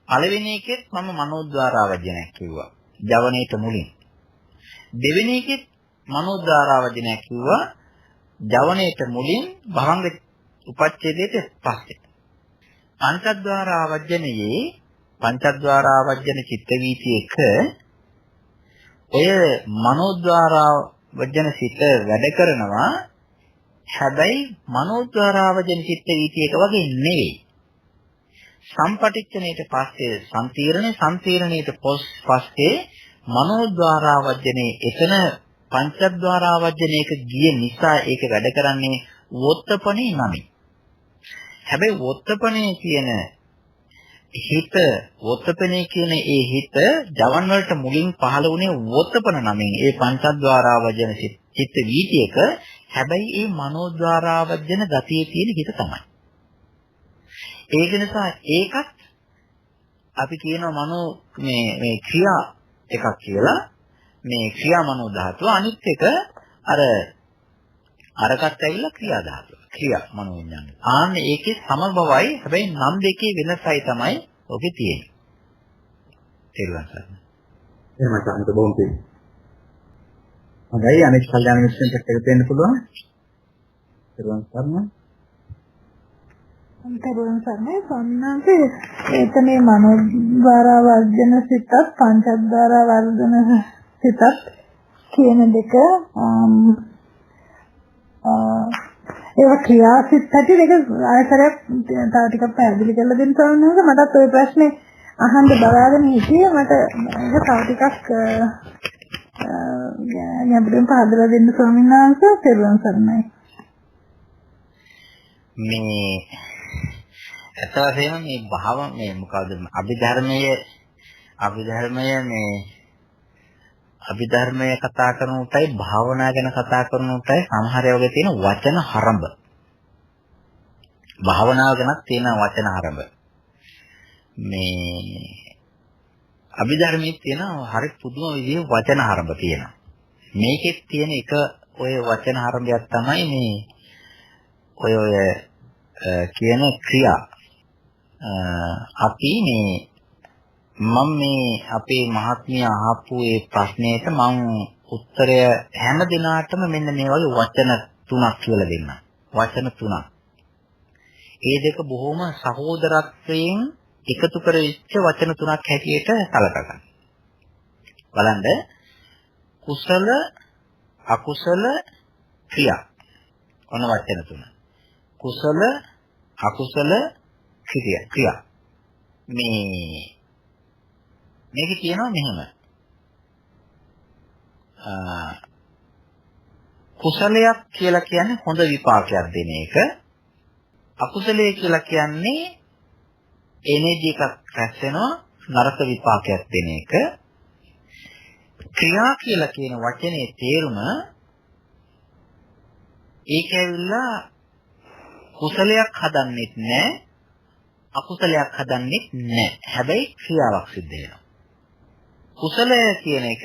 පළවෙනි එකෙත් මම මනෝද්වාර ආවර්ජනයක් කිව්වා. ජවනේට මුලින්. දෙවෙනි එකෙත් මනෝද්වාර ආවර්ජනයක් කිව්වා. ජවනේට මුලින් භවංග උපච්ඡේදයට පස්සේ. පංචද්වාර ආවර්ජන චිත්ත වීති එක ඔය මනෝද්වාර වර්ජන සිත වැඩ කරනවා හැබැයි මනෝද්වාරාවජන චිත්ත වීතියක වගේ නෙවෙයි. සම්පටිච්ඡනේට පස්සේ සම්තිරණයට පස්සේ මනෝද්වාරාවජනේ එතන පංචද්වාරාවජනයක ගිය නිසා ඒක වැඩ කරන්නේ වොත්තපනේ නමයි. හැබැයි වොත්තපනේ කියන හිත වොත්තපනේ කියන ඒ හිත ජවන් වලට මුලින් පහළ වුණේ වොත්තපන නමින් ඒ පංචද්වාරාවජන චිත්ත වීතියක. හැබැයි ඒ මනෝද්වාරාවජන ගතියේ තියෙන හිත තමයි. ඒක නිසා ඒකත් අපි කියනවා මනෝ මේ ක්‍රියා එකක් කියලා. මේ ක්‍රියා මනෝ ධාතුව. අනිත් එක අරකට ඇවිල්ලා ක්‍රියා ධාතුව. ක්‍රියා මනෝ විඥානය. ආන්නේ ඒකේ සමබවයි. හැබැයි නම් දෙකේ වෙනසයි තමයි ඔකේ තියෙන්නේ. තේරුම් ගන්න. එහෙමයි සම්පත බොහොම පිං. හොඳයි අනිත් කල්යාණ මිත්‍රෙන්ට එකතු වෙන්න පුළුවන්. තේරුම් ගන්න. අන්තරුවන් සර්ණේ සම්මාන්තේ ඒතනේ මනෝද්වාරා වර්ධන සිතත් පංචද්වාරා වර්ධන සිතත් කියන දෙක ඒක ක්‍රියාසිත ඇති දෙක ආයතරයක් තව ටිකක් පැහැදිලි කරලා දෙන්න ඕනද මටත් ওই ප්‍රශ්නේ අහන්න බලාගෙන හිටියේ මට ඒක තව ටිකක් ගැඹුරින් පහදලා දෙන්න ස්වාමීන් වහන්සේ තෙරුවන් සරණයි මේ ඇත්තටම මේ මේ මොකද්ද අභිධර්මයේ කතා කරන උටයි භාවනා ගැන කතා කරන උටයි සමහර ඒවාගේ තියෙන වචන හරඹ. භාවනාව ගැනත් තියෙන වචන හරඹ. මේ අභිධර්මයේ තියෙන හරි පුදුම විදිහේ වචන හරඹ තියෙනවා. මේකෙත් තියෙන එක ඔය වචන හරඹයක් තමයි මේ ඔය කියන ක්‍රියා. අපි මම මේ අපේ මහත්මිය අහපු ඒ ප්‍රශ්නෙට මම උත්තරය හැම දිනාටම මෙන්න මේ වගේ වචන තුනක් කියලා දෙන්නම්. වචන තුනක්. ඒ දෙක බොහොම සහෝදරත්වයෙන් එකතු කරවිච්ච වචන තුනක් හැටියට සැලකගන්න. බලන්න කුසල අකුසල ක්‍රියා. ඔන්න වචන තුන. කුසල අකුසල ක්‍රියා. මේක කියනවා මෙහෙම. කුසලයක් කියලා කියන්නේ හොඳ විපාකයක් දෙන එක. අකුසලයේ කියලා කියන්නේ එනර්ජි එකක් රැස් වෙනවා නරක විපාකයක් දෙන එක. ක්‍රියා කියලා කියන වචනේ තේරුම ඒක ඇවිල්ලා කුසලයක් හදන්නෙත් නැහැ අකුසලයක් හදන්නෙත් නැහැ. හැබැයි ක්‍රියාවක් සිද්ධ වෙනවා. කුසලය කියන එක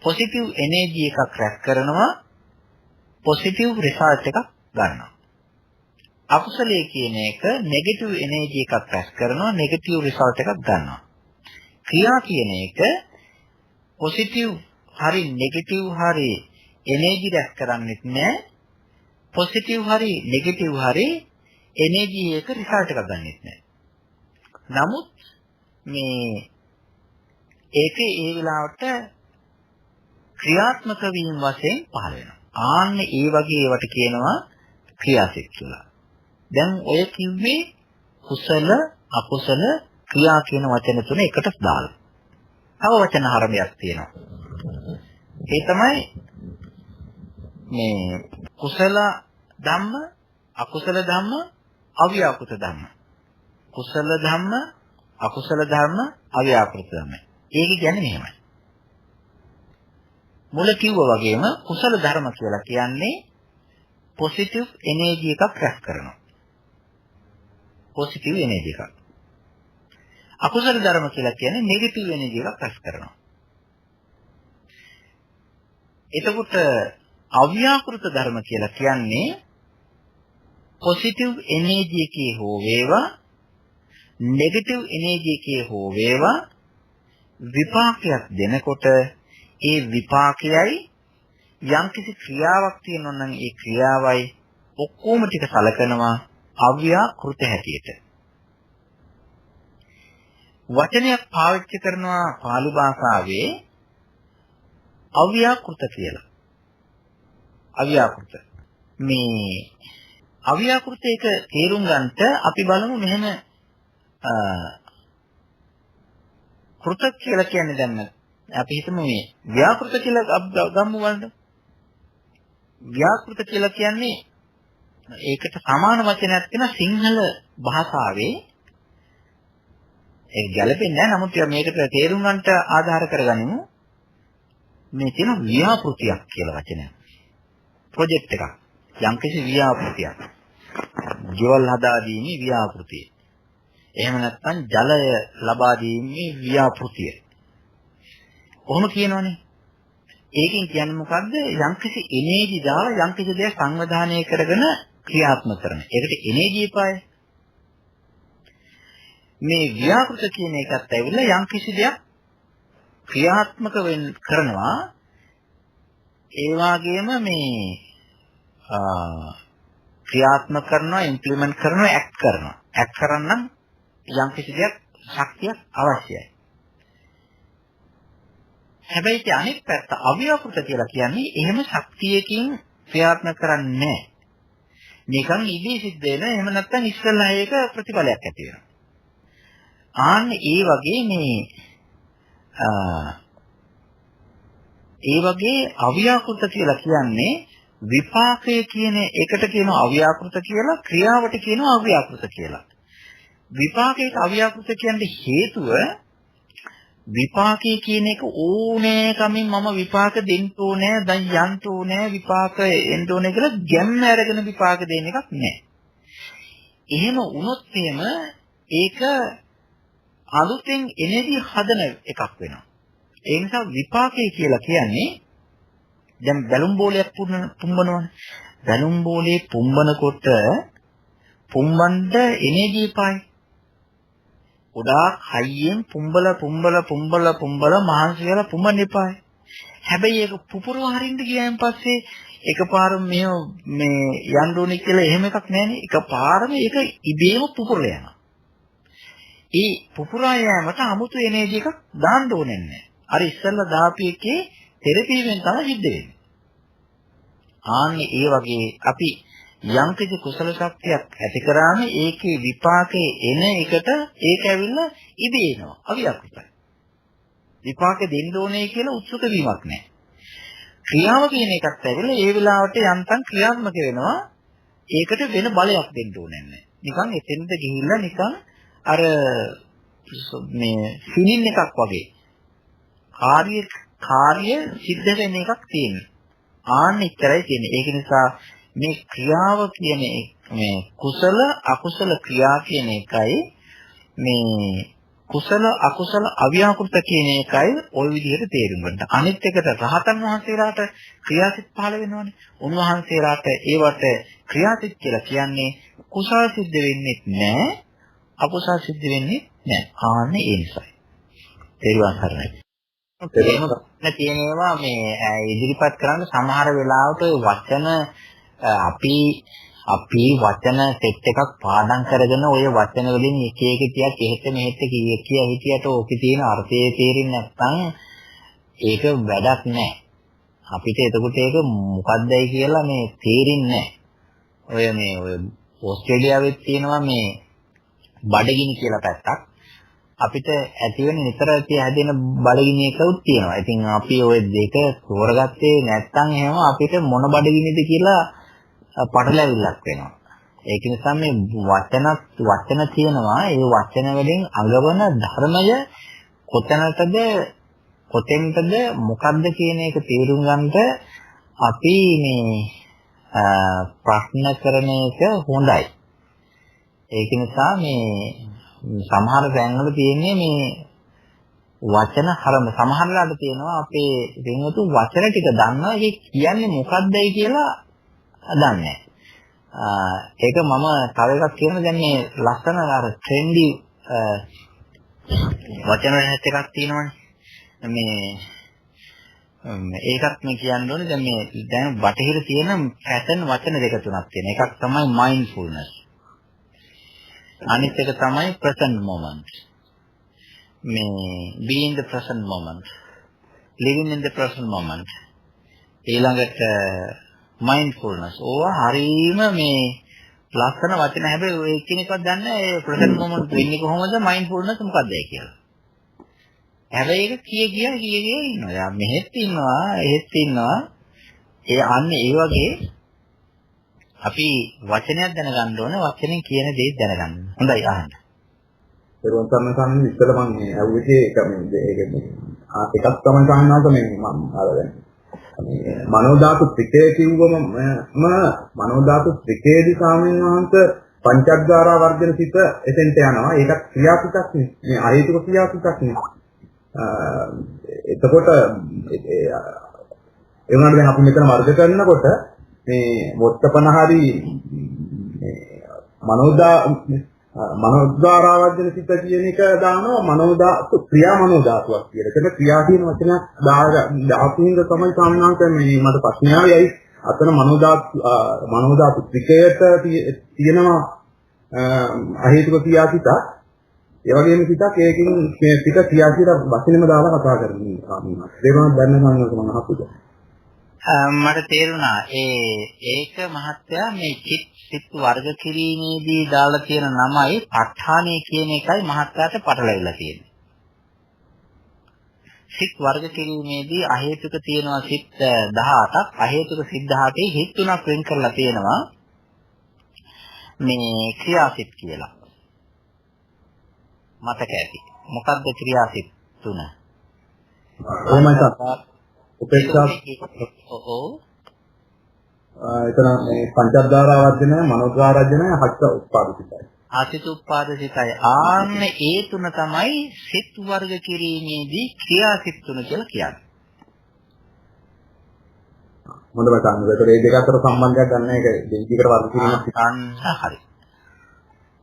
පොසිටිව් එනර්ජි එකක් රැස් කරනවා පොසිටිව් රිසල්ට් එකක් ගන්නවා. අකුසලයේ කියන එක නෙගටිව් එනර්ජි එකක් රැස් කරනවා නෙගටිව් රිසල්ට් එකක් ගන්නවා. ක්‍රියා කියන එක පොසිටිව් හරි නෙගටිව් හරි එනර්ජි රැස් කරන්නේත් නැහැ පොසිටිව් හරි නෙගටිව් හරි එනර්ජි එක රිසල්ට් එකක් ගන්නෙත් නැහැ. නමුත් මේ ඒකේ ඒ වෙලාවට ක්‍රියාත්මක වීම වශයෙන් පහළ වෙනවා. ආන්නේ ඒ වගේ ඒවට කියනවා ක්‍රියාසිත කියලා. දැන් ඔය කිව්වේ කුසල අකුසල ක්‍රියා කියන වචන තුන එකට දාලා. තව වචන හරමයක් තියෙනවා. ඒ තමයි මේ කුසල ධම්ම අකුසල ධම්ම අව්‍යාකෘත ධම්ම. කුසල ධම්ම අකුසල ධම්ම අව්‍යාකෘත ධම්ම. ඒක කියන්නේ මෙහෙමයි. මුල කිව්වා වගේම කුසල ධර්ම කියලා කියන්නේ පොසිටිව් එනර්ජි එකක් රැස් කරනවා. පොසිටිව් එනර්ජි එකක්. අකුසල ධර්ම කියලා කියන්නේ නෙගටිව් එනර්ජි එකක් රැස් කරනවා. එතකොට අව්‍යාකෘත ධර්ම කියලා කියන්නේ පොසිටිව් එනර්ජි එකේ හෝ වේවා නෙගටිව් එනර්ජි එකේ හෝ වේවා විපාකයක් දෙනකොට ඒ විපාකයයි යම්කිසි ක්‍රියාවක් තියෙනවා නම් ඒ ක්‍රියාවයි ඔක්කොම ටික සලකනවා අව්‍යාකෘත හැටියට. වචනයක් පාවිච්චි කරනවා පාලි භාෂාවේ අව්‍යාකෘත කියලා. අව්‍යාකෘත. මේ අව්‍යාකෘතයක තේරුම් ගන්නට අපි බලමු මෙහෙම කෘත කියලා කියන්නේ දැන් අපි හිතමු මේ ව්‍යාකෘත කියලා ගම්මු වලට. ව්‍යාකෘත කියලා කියන්නේ ඒකට සමාන වචනයක් තියෙන සිංහල භාෂාවේ ඒක ගැලපෙන්නේ නැහැ. නමුත් මේකට තේරුම් ගන්නට ආධාර කරගනිමු. මේ තියෙන ව්‍යාපෘතියක් කියලා වචනයක්. ප්‍රොජෙක්ට් එකක්. යම්කිසි ව්‍යාපෘතියක්. ජීවල් හදා දීමේ ව්‍යාපෘතිය. එහෙම නැත්නම් ජලය ලබා දීමේ ව්‍යාපෘතිය. කොහොම කියනවනේ? ඒකෙන් කියන්නේ මොකද්ද? යම්කිසි එනර්ජි දාලා යම්කිසි දෙයක් සංවර්ධනය කරගෙන ක්‍රියාත්මක කරන. ඒකට එනර්ජි එපායි. මේ ව්‍යාකෘත කියන එකත් ඇවිල්ලා යම්කිසි දෙයක් ක්‍රියාත්මක කරනවා. ඒ වගේම මේ ක්‍රියාත්මක කරනවා, ඉම්ප්ලිමන්ට් කරනවා, ඇක්ට් කරනවා. ඇක්ට් කරන්න යම්කිසි දෙයක් ශක්තියක් අවශ්‍යයි. හැබැයි ඒ අනිත් පැත්ත අව්‍යාකෘත කියලා කියන්නේ එහෙම ශක්තියකින් ක්‍රියාත්මක කරන්නේ නැහැ. නිකන් ඉදී සිද්ධ වෙන එහෙම නැත්නම් ඉස්සෙල්ලා ඒක ප්‍රතිඵලයක් ඇති වෙනවා. ආන්න ඒ වගේ අව්‍යාකෘත කියලා කියන්නේ විපාකය කියන එකට කියනවා අව්‍යාකෘත කියලා, ක්‍රියාවට කියනවා අව්‍යාකෘත කියලා. විපාකයට අව්‍යාකෘත කියන්නේ හේතුව විපාකයේ කියන එක ඕනෑකමින් මම විපාක දෙන්න ඕනේ, දැන් යන්න ඕනේ, විපාක එන්න ඕනේ කියලා ගැම්ම අරගෙන විපාක දෙන එකක් නෑ. එහෙම වුණොත් එහෙම ඒක අලුතෙන් එනර්ජි හදන එකක් වෙනවා. ඒ නිසා විපාකය කියලා කියන්නේ දැන් බැලුම් බෝලයක් පුම්බනවනේ. බැලුම් බෝලේ පුම්බනකොට පුම්බන්න එනර්ජි පායි. ගොඩාක් හයියෙන් පුම්බල මහන්සි වෙලා පුම්බන්න එපායි. හැබැයි ඒක පුපුරව හරින්න ගියාන් පස්සේ එකපාරම මේ යන්න ඕනේ කියලා එහෙම එකක් නැහැනේ. එකපාරම ඒක ඉබේම පුපුරලා යනවා. ඒ පුපුරා යෑමට 아무තු එනර්ජි එකක් දාන්න ඕනේ නැහැ. අර ඉස්සෙල්ලා දාපු එකේ තෙරපීමෙන් තමයි සිද්ධ වෙන්නේ. ආන්නේ ඒ වගේ අපි යම්කිසි කුසල ශක්තියක් ඇති කරාම ඒකේ විපාකේ එන එකට ඒක ඇවිල්ලා ඉබේ එනවා. අව්‍යාකෘතයි. විපාකෙ දෙන්න ඕනේ කියලා උත්සුක වීමක් නැහැ. ක්‍රියාව කියන එකත් ඇවිල්ලා ඒ වෙලාවට යන්තම් ක්‍රියාත්මක වෙනවා. ඒකට වෙන බලයක් දෙන්න ඕනේ නැහැ. නිකන් එතෙන්ද ගිහිල්ලා නිකන් අර මේ ෆිලින් එකක් වගේ කාර්ය සිද්ධ වෙන එකක් තියෙනවා. ආන්න ඉතරයි තියෙන්නේ. ඒක නිසා මේ ක්‍රියාව කියන මේ කුසල අකුසල ක්‍රියා කියන එකයි මේ කුසල අකුසල අව්‍යාකෘත කියන එකයි ওই විදිහට තේරුම් ගන්න. අනිත් එකට රහතන් වහන්සේලාට ක්‍රියාසිත පහළ වෙනවනේ. උන්වහන්සේලාට ඒවට ක්‍රියාසිත කියලා කියන්නේ කුසල සිද්ධ වෙන්නේ නැහැ, අකුසල සිද්ධ වෙන්නේ නැහැ. ආන්නේ ඒ නිසායි. තේරුම් ගන්නයි. එහෙම තියෙනවා මේ ඉදිරිපත් කරන්න සමහර වෙලාවට වචන අපි වචන සෙට් එකක් පාඩම් කරගෙන ওই වචන වලින් එක එක ටිකක් එහෙට මෙහෙට කිය හිටියට ඕකේ තියෙන අර්ථය තේරෙන්නේ නැත්නම් ඒක වැඩක් නැහැ. අපිට එතකොට ඒක මොකක්දයි කියලා මේ තේරෙන්නේ නැහැ. ඔය ඕස්ට්‍රේලියාවෙත් තියෙනවා මේ බඩගිනි කියලා පැත්තක්. අපිට ඇති වෙන නිතර හැදෙන බඩගිනි එකකුත් තියෙනවා. ඉතින් අපි ওই දෙක තෝරගත්තේ නැත්නම් එහෙම අපිට මොන බඩගිනිද කියලා පටලැවිල්ලක් වෙනවා. ඒක නිසා මේ වචන තියෙනවා. ඒ වචන වලින් අඟවන ධර්මය කොතෙන්ටද මොකද්ද කියන එක තේරුම් ගන්නට අපි මේ ප්‍රශ්න කරන එක හොඳයි. ඒක නිසා මේ සමහර තැන්වල තියෙන්නේ මේ වචන හරම සමහරලාට තියෙනවා අපේ දෙන්නතු වචන ටික දන්නවා ඒක කියන්නේ මොකක්දයි කියලා දන්නේ ඒක මම තව එකක් කියන දැන් මේ ලස්සන අර ට්‍රෙන්ඩි වචන රැස් එකක් තියෙනවනේ මේ ඒකත් මේ කියන්න ඕනේ දැන් මේ දැන් බටහිර තියෙන පැටර්න් වචන දෙක තුනක් තියෙන එකක් තමයි mindfulness අනිත් එක තමයි present moment මේ be in the present moment living in the present moment ඊළඟට mindfulness. ඕවා හරීම මේ ලස්සන වචන. හැබැයි ඔය එක්කෙනෙක්වත් දන්නේ නැහැ ඒ present moment වෙන්නේ කොහොමද mindfulness මොකක්ද කියලා. හැබැයි ඒක කිය ඉන්නවා. දැන් මෙහෙත් ඉන්නවා, එහෙත් ඉන්නවා. ඒ අන්නේ ඒ වගේ අපි වචනයක් දැනගන්න ඕනේ, වචනෙන් කියන දේ දැනගන්න. හොඳයි අහන්න. පෙරවන් සම්මතන් ඉස්සෙල්ලා මම මේ ඇහුවේ ඒක එකක් තමයි සාහනාත මේ මම අර දැන් මේ මනෝධාතු ත්‍රිකය කිව්වම මනෝධාතු ත්‍රිකයේදී සාමීන් වහන්සේ පංචද්වාරා වර්ධන සිත එතෙන්ට යනවා. ඒකත් ක්‍රියාසිතක් නේ. මේ අහේතුක ක්‍රියාසිතක් නේ. එතකොට ඒ වුණාට දැන් අපි මෙතන වර්ධ කරනකොට මේ මොත්තපන හරි මේ මනෝද්වාරා වර්ධන සිත කියන එක දානවා මනෝධාතු ක්‍රියා මනෝධාතුවක් කියලා. ඒක ක්‍රියා කියන වචනයක් දාපින්ද තමයි සාමාන්‍යයෙන් මේ මට ප්‍රශ්නය ආවේයි. අතන මනෝධාතු ත්‍රිකයට තියෙනවා අහේතුක ක්‍රියාසිත. ඒ වගේම සිතක් ඒකෙන් මේ සිත ක්‍රියාසිත වචනෙම දාලා කතා කරන්නේ සාමාන්‍යයෙන්. ඒකම දැනන සංගත මම අහපුවා. මට තේරුණා ඒක මහත්තයා මේ සිත් වර්ග කිරීමේදී දාලා තියෙන නමයි ප ဋ ාණේ කියන එකයි මහත්තයාට පටලැවිලා තියෙන්නේ. සිත් වර්ග කිරීමේදී අහේතුක තියෙනවා සිත් 18ක් අහේතුක සිත් 18ේ හිත් තුනක් වෙන් කරලා තියෙනවා මේ ක්‍රියාසිත කියලා. මතක ඇති. මොකක්ද ක්‍රියාසිත තුන? කොහොමද? උපේක්ෂා එතන මේ පංචද්වාරා වර්ධනය මනෝද්වාරජනය හත් උත්පාදිතයි. ආසිත උත්පාදිතයි. ආන්න ඒ තුන තමයි සිත් වර්ග කිරීමේදී ක්‍රියාසිත තුන කියලා කියන්නේ. හොඳයි මචං. ඒකට මේ දෙක අතර සම්බන්ධයක් ගන්න එක දෙකකට වර්ග කිරීමක් ගන්න හරි.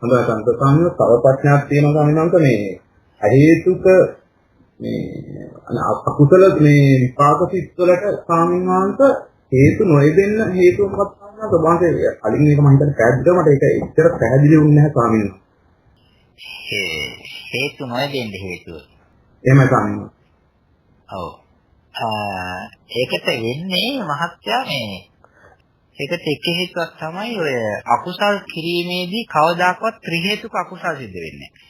හොඳයි මචං. සාමාන්‍ය තව ප්‍රශ්නයක් තියෙනවා සාමාන්‍යයෙන් මේ අහේතුක මේ අකුසල මේ විපාක සිත් වලට සාමින්වාංශ හේතු නොයෙදෙන්න හේතුව මොකක්ද කියනවා සබාසේ කලින් මේක මම හිතන්නේ පැහැදිලිව මට ඒක එච්චර පැහැදිලි වුණේ නැහැ ස්වාමීන් වහන්සේ. හේතු නොයෙදෙන්න හේතුව. එහෙමයි ස්වාමීන් වහන්සේ. ඔව්. ඒකට වෙන්නේ මහත්යා මේ ඒකට එක හේතුවක් තමයි ඔය අකුසල් කිරීමේදී කවදාකවත් ත්‍රි හේතුක අකුසල් සිද්ධ වෙන්නේ නැහැ.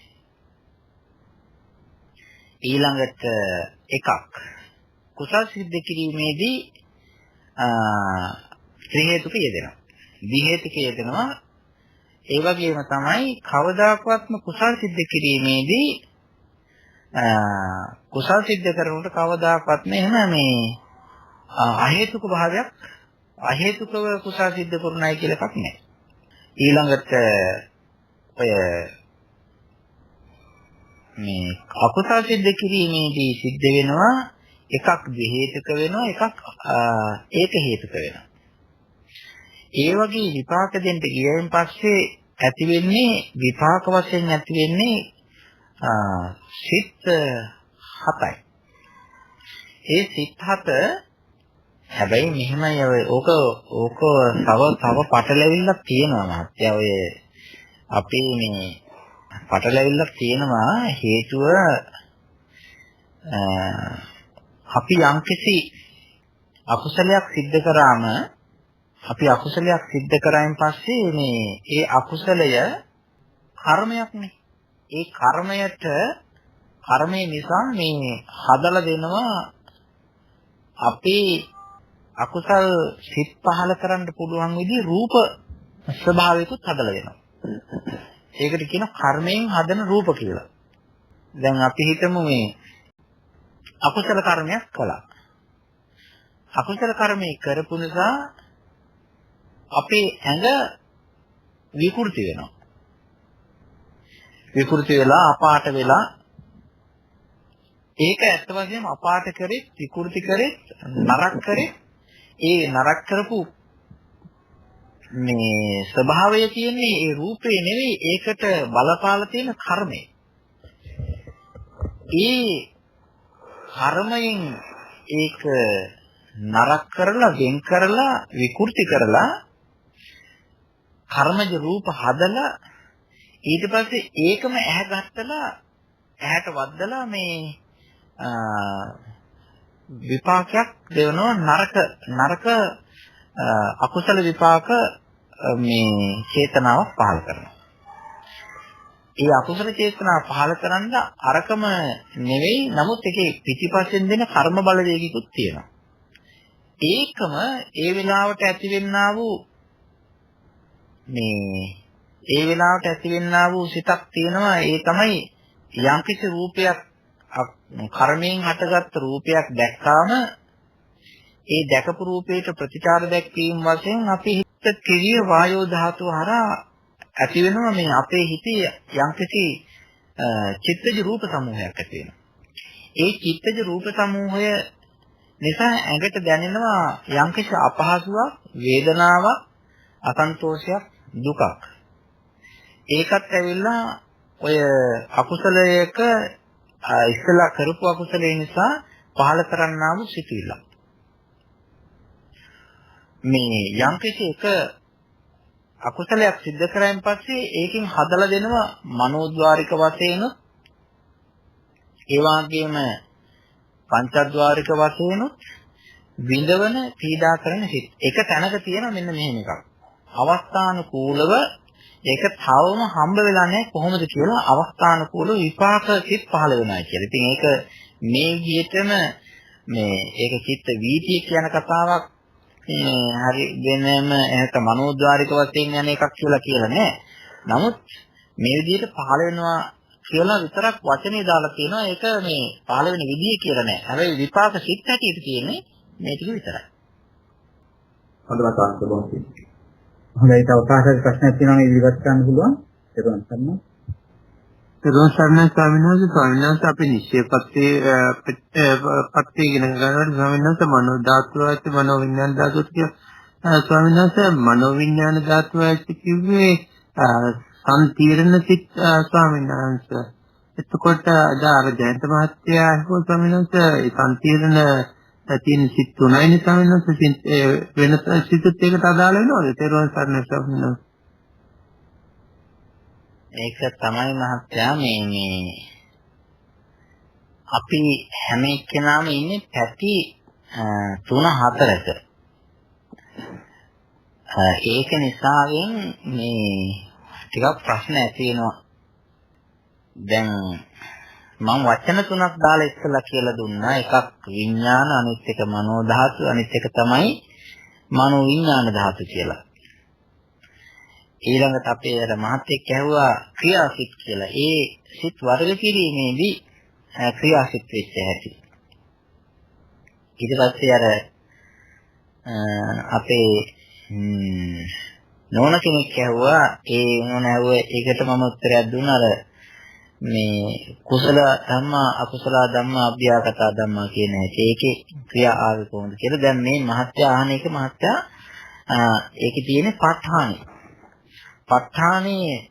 ඊළඟට එකක් කුසල් සිද්ධ කිරීමේදී ත්‍රි හේතුක යෙදෙනවා. දි හේතුක යෙදෙනවා. ඒ වගේම තමයි කවදාකවත්ම කුසල් සිද්ධ කිරීමේදී කුසල් සිද්ධ කරනකොට කවදාකවත්ම එහෙම මේ අහේතුක භාවයක් අහේතුකව කුසල් සිද්ධ කරුණයි කියලා එකක් නැහැ. ඊළඟට ඔය මේ අකුසල් සිද්ධ කිරීමේදී සිද්ධ වෙනවා එකක් ද්වි හේතුක වෙනවා එකක් ඒක හේතුක වෙනවා. ඒ වගේ විපාක දෙන්න ගියයින් පස්සේ ඇති වෙන්නේ විපාක වශයෙන් ඇති වෙන්නේ සිත් 7යි. ඒ සිත් 7 හැබැයි මෙහෙමයි ඕක තව පටලැවිල්ලක් තියෙනවා මහත්තයා. ඔය අපේ මේ පටලැවිල්ලක් තියෙනවා හේතුව අපි යම්කිසි අකුසලයක් සිද්ධ කරාම අපි අකුසලයක් සිද්ධ කරායින් පස්සේ මේ ඒ අකුසලය කර්මයක්නේ. ඒ කර්මය නිසා මේ හදලා දෙනවා අපේ අකුසල් සිත් පහල කරන්න පුළුවන් විදිහේ රූප ස්වභාවයකුත් හදලා දෙනවා. ඒකට කියනවා කර්මයෙන් හදන රූප කියලා. දැන් අපි හිතමු මේ අකුසල කර්මයක් කළා. අකුසල කර්මය කරපු නිසා අපේ ඇඟ විකෘති වෙනවා. විකෘති වෙලා අපාට වෙලා ඒක ඇත්ත වශයෙන්ම අපාට කරේ විකෘති කරේ නරක කරේ ඒ නරක කරපු මේ ස්වභාවය තියෙන්නේ ඒ රූපේ නෙවෙයි ඒකට බලපාලා තියෙන කර්මය. ඒ කර්මයෙන් ඒක නරක කරලා වෙන් කරලා විකෘති කරලා කර්මජ රූප හදලා ඊට පස්සේ ඒකම ඇහැ ගත්තලා ඇහැට වද්දලා මේ විපාකයක් දෙවනවා නරක අකුසල විපාක මේ චේතනාවක් පහළ කරනවා. ඒ අකුසල චේතනාව පහළ කරන්න අරකම නෙවෙයි, නමුත් ඒකේ පිටිපස්සෙන් දෙන කර්ම බලවේගිකුත් තියෙනවා. ඒකම ඒ වෙලාවට ඇතිවෙන්නා වූ සිතක් තියෙනවා. ඒ තමයි යම්කිසි රූපයක් කර්මයෙන් හටගත් රූපයක් දැක්කාම ඒ දැකපු රූපයට ප්‍රතිචාර දැක්වීම වශයෙන් අපි හිත කිරිය වායෝ ධාතුව හරහා ඇති වෙනවා මේ අපේ හිතේ යම්කිසි චිත්තජ රූප සමූහයක් ඇති වෙනවා. ඒ චිත්තජ රූප සමූහය නිසා ඇඟට දැනෙනවා යම්කිසි අපහසුාවක්, වේදනාවක්, අසන්තෝෂයක්, දුකක්. ඒකත් ඇවිල්ලා ඔය අකුසලයක ඉස්සලා කරපු අකුසලේ නිසා පහළ කරන්නා වූ සිතුවිල්ල. මේ යම්කිසි එක අකුසලයක් සිද්ධ කරායින් පස්සේ ඒකෙන් හදලා දෙනවා මනෝද්වාරික වශයෙන්, ඒ වගේම පංචද්වාරික වශයෙන් විඳවන පීඩා කරන සිත්. එක තැනක තියෙන මෙන්න මෙහෙම එකක්. අවස්ථානුකූලව ඒක තවම හම්බ වෙලා නැහැ කොහොමද කියලා අවස්ථානුකූලව විපාක සිත් පහළ වෙනවා කියලා. ඉතින් ඒක මේ විදිහටම ඒක චිත්ත වීතිය කියන කතාවක් හරි වෙනම එහෙට මනෝද්වාරික වශයෙන් යන එකක් කියලා නෑ. නමුත් මේ විදිහට පහළ වෙනවා කියලා විතරක් වචනේ දාලා තියෙනවා. ඒක මේ පහළ වෙන විදිය කියලා නෑ. හැබැයි විපාක සිත් හැටියට තියෙන්නේ මේ ටික විතරයි. හොඳයි තාත්තෝ. හොඳයි, තව කාටද ප්‍රශ්නයක් තියෙනවා නම් ඉදිරිපත් කරන්න පුළුවන්. ඒක නම් තෙරුවන් සරණයි ස්වාමීන් වහන්සේ අපි නිශ්චයපත්ති ඉගෙන ගන්නකොට ස්වාමීන් වහන්සේ මනෝ ධාතුවත් මනෝ විඥාන ධාතුවත් කියලා ස්වාමීන් වහන්සේ මනෝ විඥාන ධාතුවත් කිව්වේ සම්තිරණ සිත් ස්වාමීන් වහන්සේ. එතකොට අර ජයන්ත මහත්තයා අහුව ස්වාමීන් වහන්සේ සම්තිරණ තියෙන සිත් තුනයිනේ ස්වාමීන් වහන්සේ වෙන සිතුත් ඒකට අදාළ වෙනවද? තෙරුවන් සරණයි ස්වාමීන් වහන්සේ. ඒක තමයි මහත්තයා මේ අපි හැම එක්කෙනාම ඉන්නේ පැති 3-4ක. ඒක නිසාවෙන් මේ ටිකක් ප්‍රශ්න ඇති වෙනවා. දැන් මම වචන 3ක් දාලා ඉස්සලා කියලා දුන්නා. එකක් විඥාන, අනිත් එක මනෝ ධාතු, අනිත් එක තමයි මනෝ විඥාන ධාතු කියලා. ඊළඟට අපේ අර මහත්තයෙක් ඇහුවා ක්‍රියාසිත කියලා. ඒ සිත් වර්ග කිරීමේදී ක්‍රියාසිත වෙච්ච හැටි. ඊට පස්සේ අර අපේ නෝන කෙනෙක් ඇහුවා, ඒ නෝන ඇහුවා ඒකට මම උත්තරයක් දුන්නා. අර මේ කුසල ධම්මා, අකුසල ධම්මා, අභ්‍යාගත ධම්මා කියන හැටි. ඒකේ ක්‍රියා ආවේ කොහොමද කියලා. දැන් මේ මහත්තයා අහන එක මහත්තයා ඒකේ තියෙන ප ဋ ාණේ.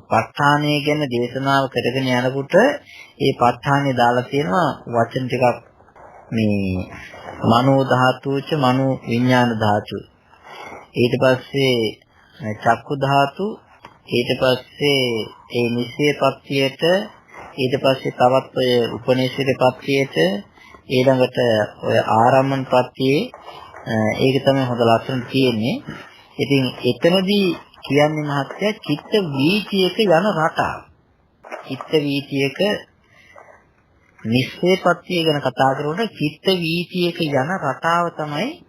ප ဋ ාණේ ගැන දේශනාව කරගෙන යනකොට ඒ ප ဋ ාණේ දාලා තියෙනවා වචන ටිකක් මේ මනෝ ධාතුච මනෝ විඥාන ධාතු. ඊට පස්සේ චක්කු ධාතු, ඊට පස්සේ ඒ නිස්සේපත්තියට, ඊට පස්සේ තවත් ඔය උපනිෂේධපත්තියට, ඊළඟට ඔය ආරම්මන පත්තියේ ඒක තමයි හොඳ ලක්ෂණ තියෙන්නේ. ඉතින් එතනදී කියන්නේ මහත්තයා චිත්ත වීතියක යන රටාව. චිත්ත වීතියක නිස්සේපත්තිය ගැන කතා කරනකොට චිත්ත වීතියක යන රටාව තමයි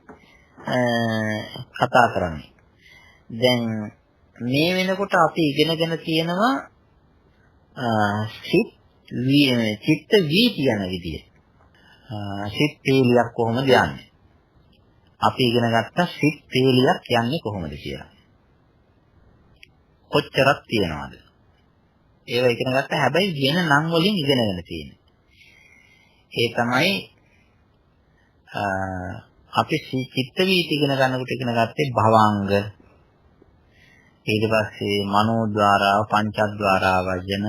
කතා කරන්නේ. දැන් මේ වෙනකොට අපි ඉගෙනගෙන තියෙනවා චිත්ත වීතිය යන විදිය. සිත් පීලියක් කොහොමද යන්නේ? අපි ඉගෙන ගත්තා සිත් පීලියක් යන්නේ කොහොමද කියලා. කොච්චරක් තියනවද? ඒව ඉගෙන ගත්තා. හැබැයි වෙන නම් වලින් ඉගෙනගෙන තියෙන්නේ. ඒ තමයි අපි චිත්ත වීති ඉගෙන ගන්නකොට ඉගෙන ගත්තේ භවංග. ඊට පස්සේ මනෝද්වාරාව, පංචද්වාරාව වජන,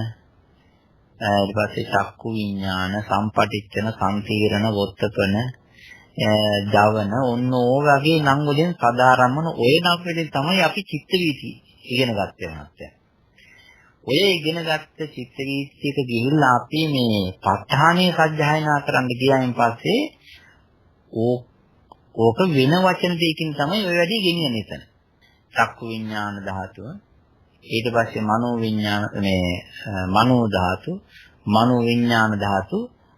ඊට පස්සේ චක්කු විඥාන, සම්පටිච්ඡන, සම්තිරණ, වොත්තපන, ජවන, ඔන්න ඕ වගේ නම් වලින් සදාරම්මන ඔය නම් වලින් තමයි අපි චිත්ත වීති ඉගෙන ගත්තේ මහත්තයා. ඔය ඉගෙන ගත්ත චිත්ත වීතියක ගිහිල්ලා අපි මේ ප ဋ ාණේ සජ්ජායනා කරන්න ගියායින් පස්සේ ඕක වෙන වචන දෙකකින් තමයි ඔය වැඩි ගෙනියන්නේ එතන. චක්කු විඥාන ධාතුව, ඊට පස්සේ මනෝ විඥාන මනෝ ධාතු, මනෝ විඥාන ධාතු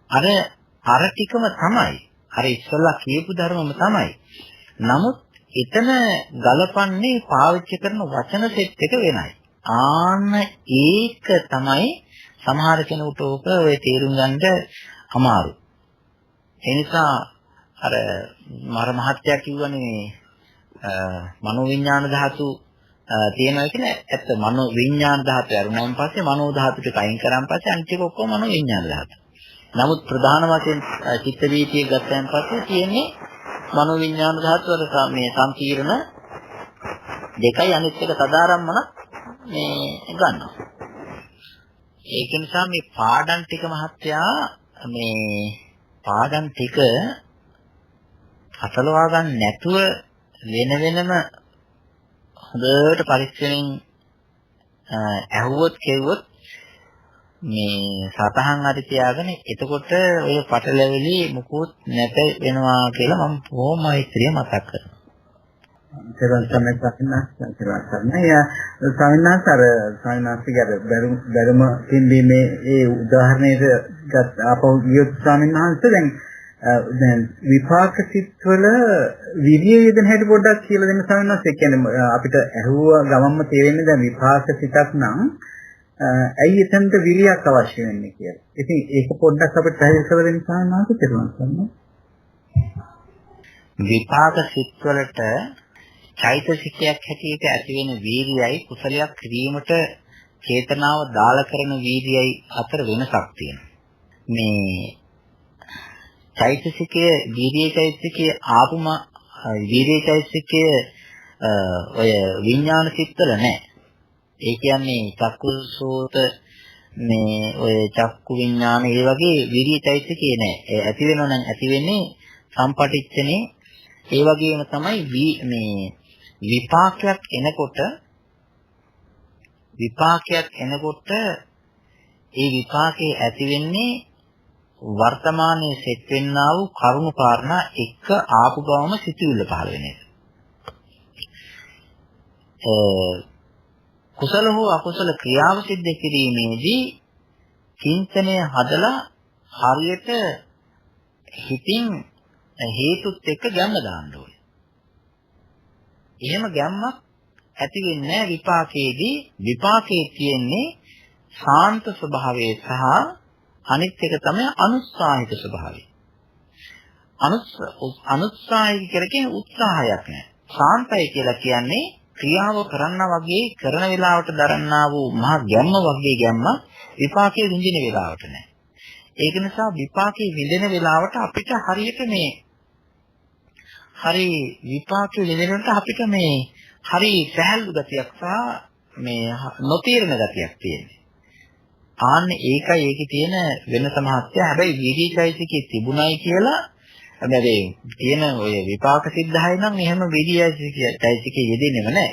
අර ටිකම තමයි. අර ඉස්සෙල්ලා කියපු ධර්මම තමයි. නමුත් එතන ගලපන්නේ පාවිච්චි කරන වචන සෙට් එක වෙනයි. ආන්න ඒක තමයි සමහර කෙනෙකුට ඕක ඔය තේරුම් ගන්නට අමාරු. ඒ නිසා අර මහත්තයා කිව්වනේ මනෝ විඥාන ධාතු තියෙනවා කියලා. ඇත්ත මනෝ විඥාන ධාතු අරුණාන් පස්සේ මනෝ ධාතු ටික අයින් කරාන් පස්සේ අනිත් එක ඔක්කොම මනෝ විඥාන ධාතු. නමුත් ප්‍රධාන වශයෙන් චිත්ත වීතිය ගත්තන් පස්සේ තියෙන්නේ මනෝ විඥාන ධාතු වල මේ සංකීර්ණ දෙකයි අනිත් එක සදාරම්මන මේ ගන්නවා. ඒක නිසා මේ පාඩම් ටික මහත්තයා මේ පාඩම් ටික අතලවා ගන්න නැතුව වෙන වෙනම හොඳට පරිස්සමෙන් ඇහුවොත් කෙවුවොත් මේ සතහන් හරි තියාගෙන එතකොට ඔය පටලැවිලි මුකුත් නැත වෙනවා කියලා මම බොහොම ඉතිරිය මතක් කරනවා. සරල තමයි සාමිනාසර බැරුම තින්දීමේ ඒ උදාහරණයට අපව ගියොත් සාමිනාංශ දැන් විපාක සිත්වල විරිය යෙදෙන හැටි පොඩ්ඩක් කියලා දෙන්න සාමිනාංශ. ඒ කියන්නේ අපිට ඇහුවා ගමම්ම තේරෙන්නේ දැන් විපාක සිතක් නම් ඇයි එතනට විරියක් අවශ්‍ය වෙන්නේ කියලා. ඉතින් ඒක පොඩ්ඩක් අපිට පැහැදිලි කරලා දෙන්න සාමිනාංශ තේරුම් ගන්න. විපාක සිත්වලට චෛතසිකයක් හැටියට ඇති වෙන වීර්යයයි කුසලයක් කිරීමට චේතනාව දාලා කරන වීර්යයයි අතර වෙනසක් තියෙනවා. මේ චෛතසිකයේ වීර්යචෛතසිකයේ ආපුම වීර්යචෛතසිකයේ ඔය විඥාන සිත්වල නැහැ. ඒ කියන්නේ චක්කුසෝත මේ ඔය චක්කු විඥාන ඒ වගේ වීර්යචෛතසිකේ නැහැ. ඒ ඇති වෙනවා නම් ඇති වෙන්නේ සම්පටිච්ඡනේ. ඒ වගේම තමයි මේ විපාකයක් එනකොට ඒ විපාකයේ ඇති වෙන්නේ වර්තමානයේ සෙට් වෙන්නා වූ කරුණු කාරණා එක ආපු ගමම සිතුවිල්ල පහළ වෙන එක. කුසල හෝ අකුසල ක්‍රියාව සිද්ධ කිරීමේදී චින්තනය හදලා හරියට හිතින් හේතුත් එක්ක ගැම්ම දාන්න ඕනේ. එහෙම ගැම්මක් ඇති වෙන්නේ නැහැ විපාකයේදී. විපාකයේ තියෙන්නේ ශාන්ත ස්වභාවය සහ අනිත් එක තමයි අනුත්සාහිත ස්වභාවය. අනුත්සාහිත කියන්නේ උත්සාහයක් නැහැ. ශාන්තයි කියලා කියන්නේ ක්‍රියාව කරනා වගේ කරන වෙලාවට දරන්නා වූ මහා ගැම්ම වගේ ගැම්ම විපාකයේ විඳින වෙලාවට නැහැ. ඒක නිසා විපාකයේ විඳින වෙලාවට අපිට හරියට මේ හරි විපාකයේ විඳිනකොට අපිට මේ හරි සැහැල්ලු ගතියක් සහ මේ නොතීරණ ගතියක් තියෙනවා. ආන්නේ ඒකයි ඒකේ තියෙන වෙනස මහත්ය. හැබැයි වීර්යයිසිකේ තිබුණයි කියලා හැබැයි තියෙන ඔය විපාක සිද්ධාය නම් එහෙම වීර්යයිසිකේ යෙදෙන්නේම නැහැ.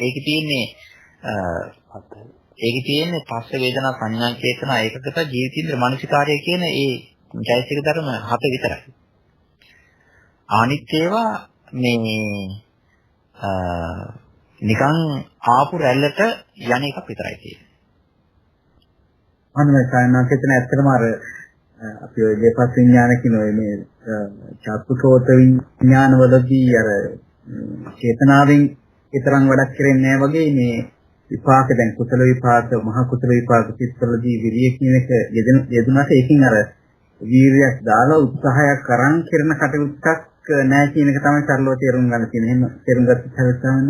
ඒකේ තියෙන්නේ පස්ස වේදනා සංඥා චේතනා ඒකකට ජීවිතින්ද්‍ර මානසිකාරය කියන ඒ චෛතසික ධර්ම 7 විතරයි. අනිත් ඒවා මේ නිකන් ආපු රැල්ලට යන එකක් විතරයි තියෙන්නේ. අන්න සායනාකේතන ඇත්තටම අර අපි ඔය දෙපස් විඥාන කියන ඔය මේ චක්කුසෝත විඥාන වලදී අර චේතනාවෙන් ඊතරම් වැඩක් කරන්නේ නැහැ වගේ මේ විපාක දැන් කුසල විපාක මහ කුසල විපාක සිත්වලදී විරිය කියන එක යෙදුනට ඒකින් අර වීරියක් දාලා උත්සාහයක් කරන් කරන කටයුත්තක් නැහැ කියන එක තමයි සරලව තේරුම් ගන්න තියෙන. එහෙම තේරුම් ගත්තත් හරියටම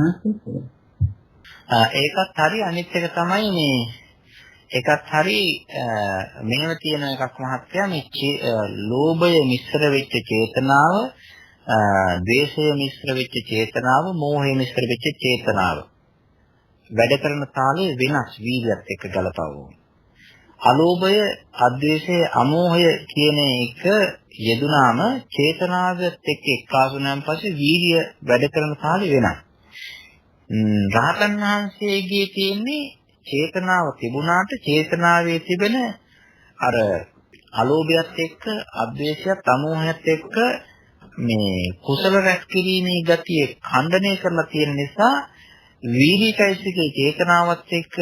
ඒකත් හරි. අනිත් එක තමයි මේ ඒකත් හරි මෙහෙම තියෙන එකක් මහත්ය මේ ලෝභය මිශ්‍ර වෙච්ච චේතනාව, ද්වේෂය මිශ්‍ර වෙච්ච චේතනාව, මෝහය මිශ්‍ර වෙච්ච චේතනාව වැඩ කරන තාලේ වෙනස් වීර්යයත් එක්ක ගලපවමු. අලෝභය, අද්වේෂය, අමෝහය කියන එක යෙදුනාම චේතනාවත් එක්ක එක්කාසුනන් පස්සේ වීර්ය වැඩ කරන තාලේ වෙනස්. රහතන් වහන්සේගේ තියෙන්නේ චේතනාව තිබුණාට චේතනාවේ තිබෙන අර අලෝභයත් එක්ක අද්වේෂයත් අමෝහයත් එක්ක මේ කුසල රැස් කිරීමේ ගතිය ඛණ්ඩනය කරලා තියෙන නිසා වීර්යයිසිකේ චේතනාවත් එක්ක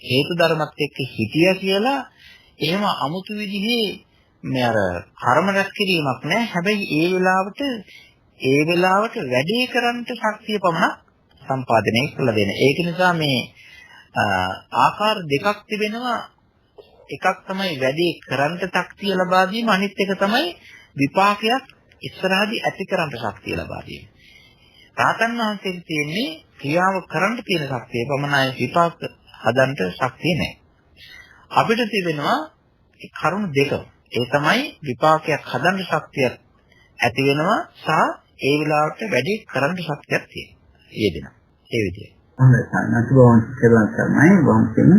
හේතු ධර්මත් එක්ක හිටියා කියලා එහෙම අමුතු විදිහේ මේ අර කර්ම රැස් කිරීමක් නෑ. හැබැයි ඒ වෙලාවට වැඩේ කරන්න ශක්තිය පමණක් සම්පාදනය කළ දෙන. ඒක නිසා මේ ආකාර දෙකක් තිබෙනවා. එකක් තමයි වැඩේ කරන්න ශක්තිය ලබා දීම, අනිත් එක තමයි විපාකයක් ඉස්සරහදී ඇති කරන්න ශක්තිය ලබා දීම. රාතන් වහන්සේට තියෙන්නේ ක්‍රියාව කරන්න තියෙන ශක්තිය පමණයි, විපාක හදන්න ශක්තිය නැහැ. අපිට තිබෙනවා ඒ කරුණු දෙක. ඒ තමයි විපාකයක් හදන්න ශක්තියක් ඇති වෙනවා සහ ඒ වෙලාවට වැඩි කරන්න ශක්තියක් තියෙනවා. යෙදෙනවා. ඒ විදිහට. හොඳයි සන්නත් බොහොම සෙල්ලම් කරනයි බොහොම පිං.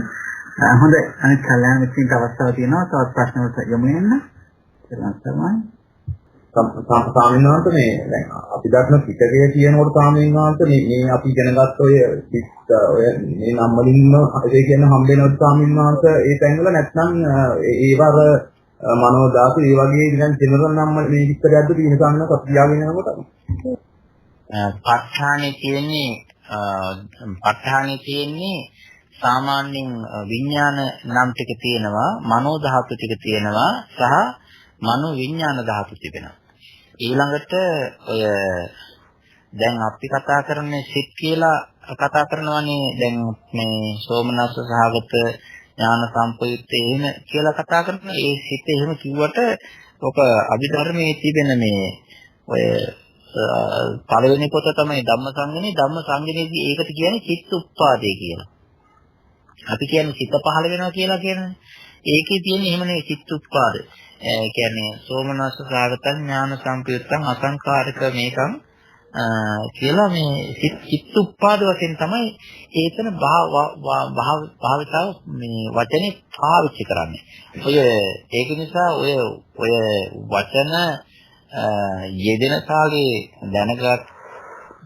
හොඳයි අනිත් කල්යාණ මිත්‍රින්ට අවස්ථාවක් තියෙනවා තවත් ප්‍රශ්න වලට යමු වෙන්න. සෙල්ලම් කරනයි. ස්වාමීන් වහන්සේ මේ දැන් අපි දක්න පිටකයේ තියෙනකොට ස්වාමීන් වහන්සේ මේ අපි ඉගෙනගත්ත ඔය මේ නම් වලින්ම ඒ කියන්නේ හම්බෙනවත් ස්වාමීන් වහන්සේ ඒ තැන්වල නැත්නම් ඒවර මනෝ ධාතු ඒ වගේ නිකන් ජෙනරල් නම් මේ විස්තරයක්ද තියෙන ස්වාමීන් වහන්සේ අපි යාගෙන යනකොට ප ဋ ාණේ තියෙන්නේ සාමාන්‍යයෙන් විඥාන නම් ටික තියෙනවා, මනෝ ධාතු ටික තියෙනවා සහ මනෝ විඥාන ධාතු තිබෙනවා. ඊළඟට ඔය දැන් අපි කතා කරන්නේ සිත් කියලා කතා කරනවානේ. දැන් මේ සෝමනස්ස සහගත ඥාන සම්පයුක්ත එහෙම කියලා කතා කරනවා. ඒ සිත් එහෙම කිව්වට ඔක අභිධර්මයේ තිබෙන මේ ඔය පළවෙනි පොත තමයි ධම්මසංගණේ. ධම්මසංගණේදී ඒකට කියන්නේ චිත්ත උප්පාදේ කියලා. අපි කියන්නේ සිත පහළ වෙනවා කියලා කියන්නේ. ඒකේ තියෙන එහෙම නෙවෙයි චිත්ත උප්පාදේ. ඒ කියන්නේ සෝමනස්ස සාගතං ඥාන සම්පයුත්තං අසංකාරික මේකම් කියලා මේ චිත්ත උප්පාද වශයෙන් තමයි ඒතන භාවිතාව මේ වචනේ පාවිච්චි කරන්නේ. ඔය ඒක නිසා ඔය වචන යෙදෙන කාලේ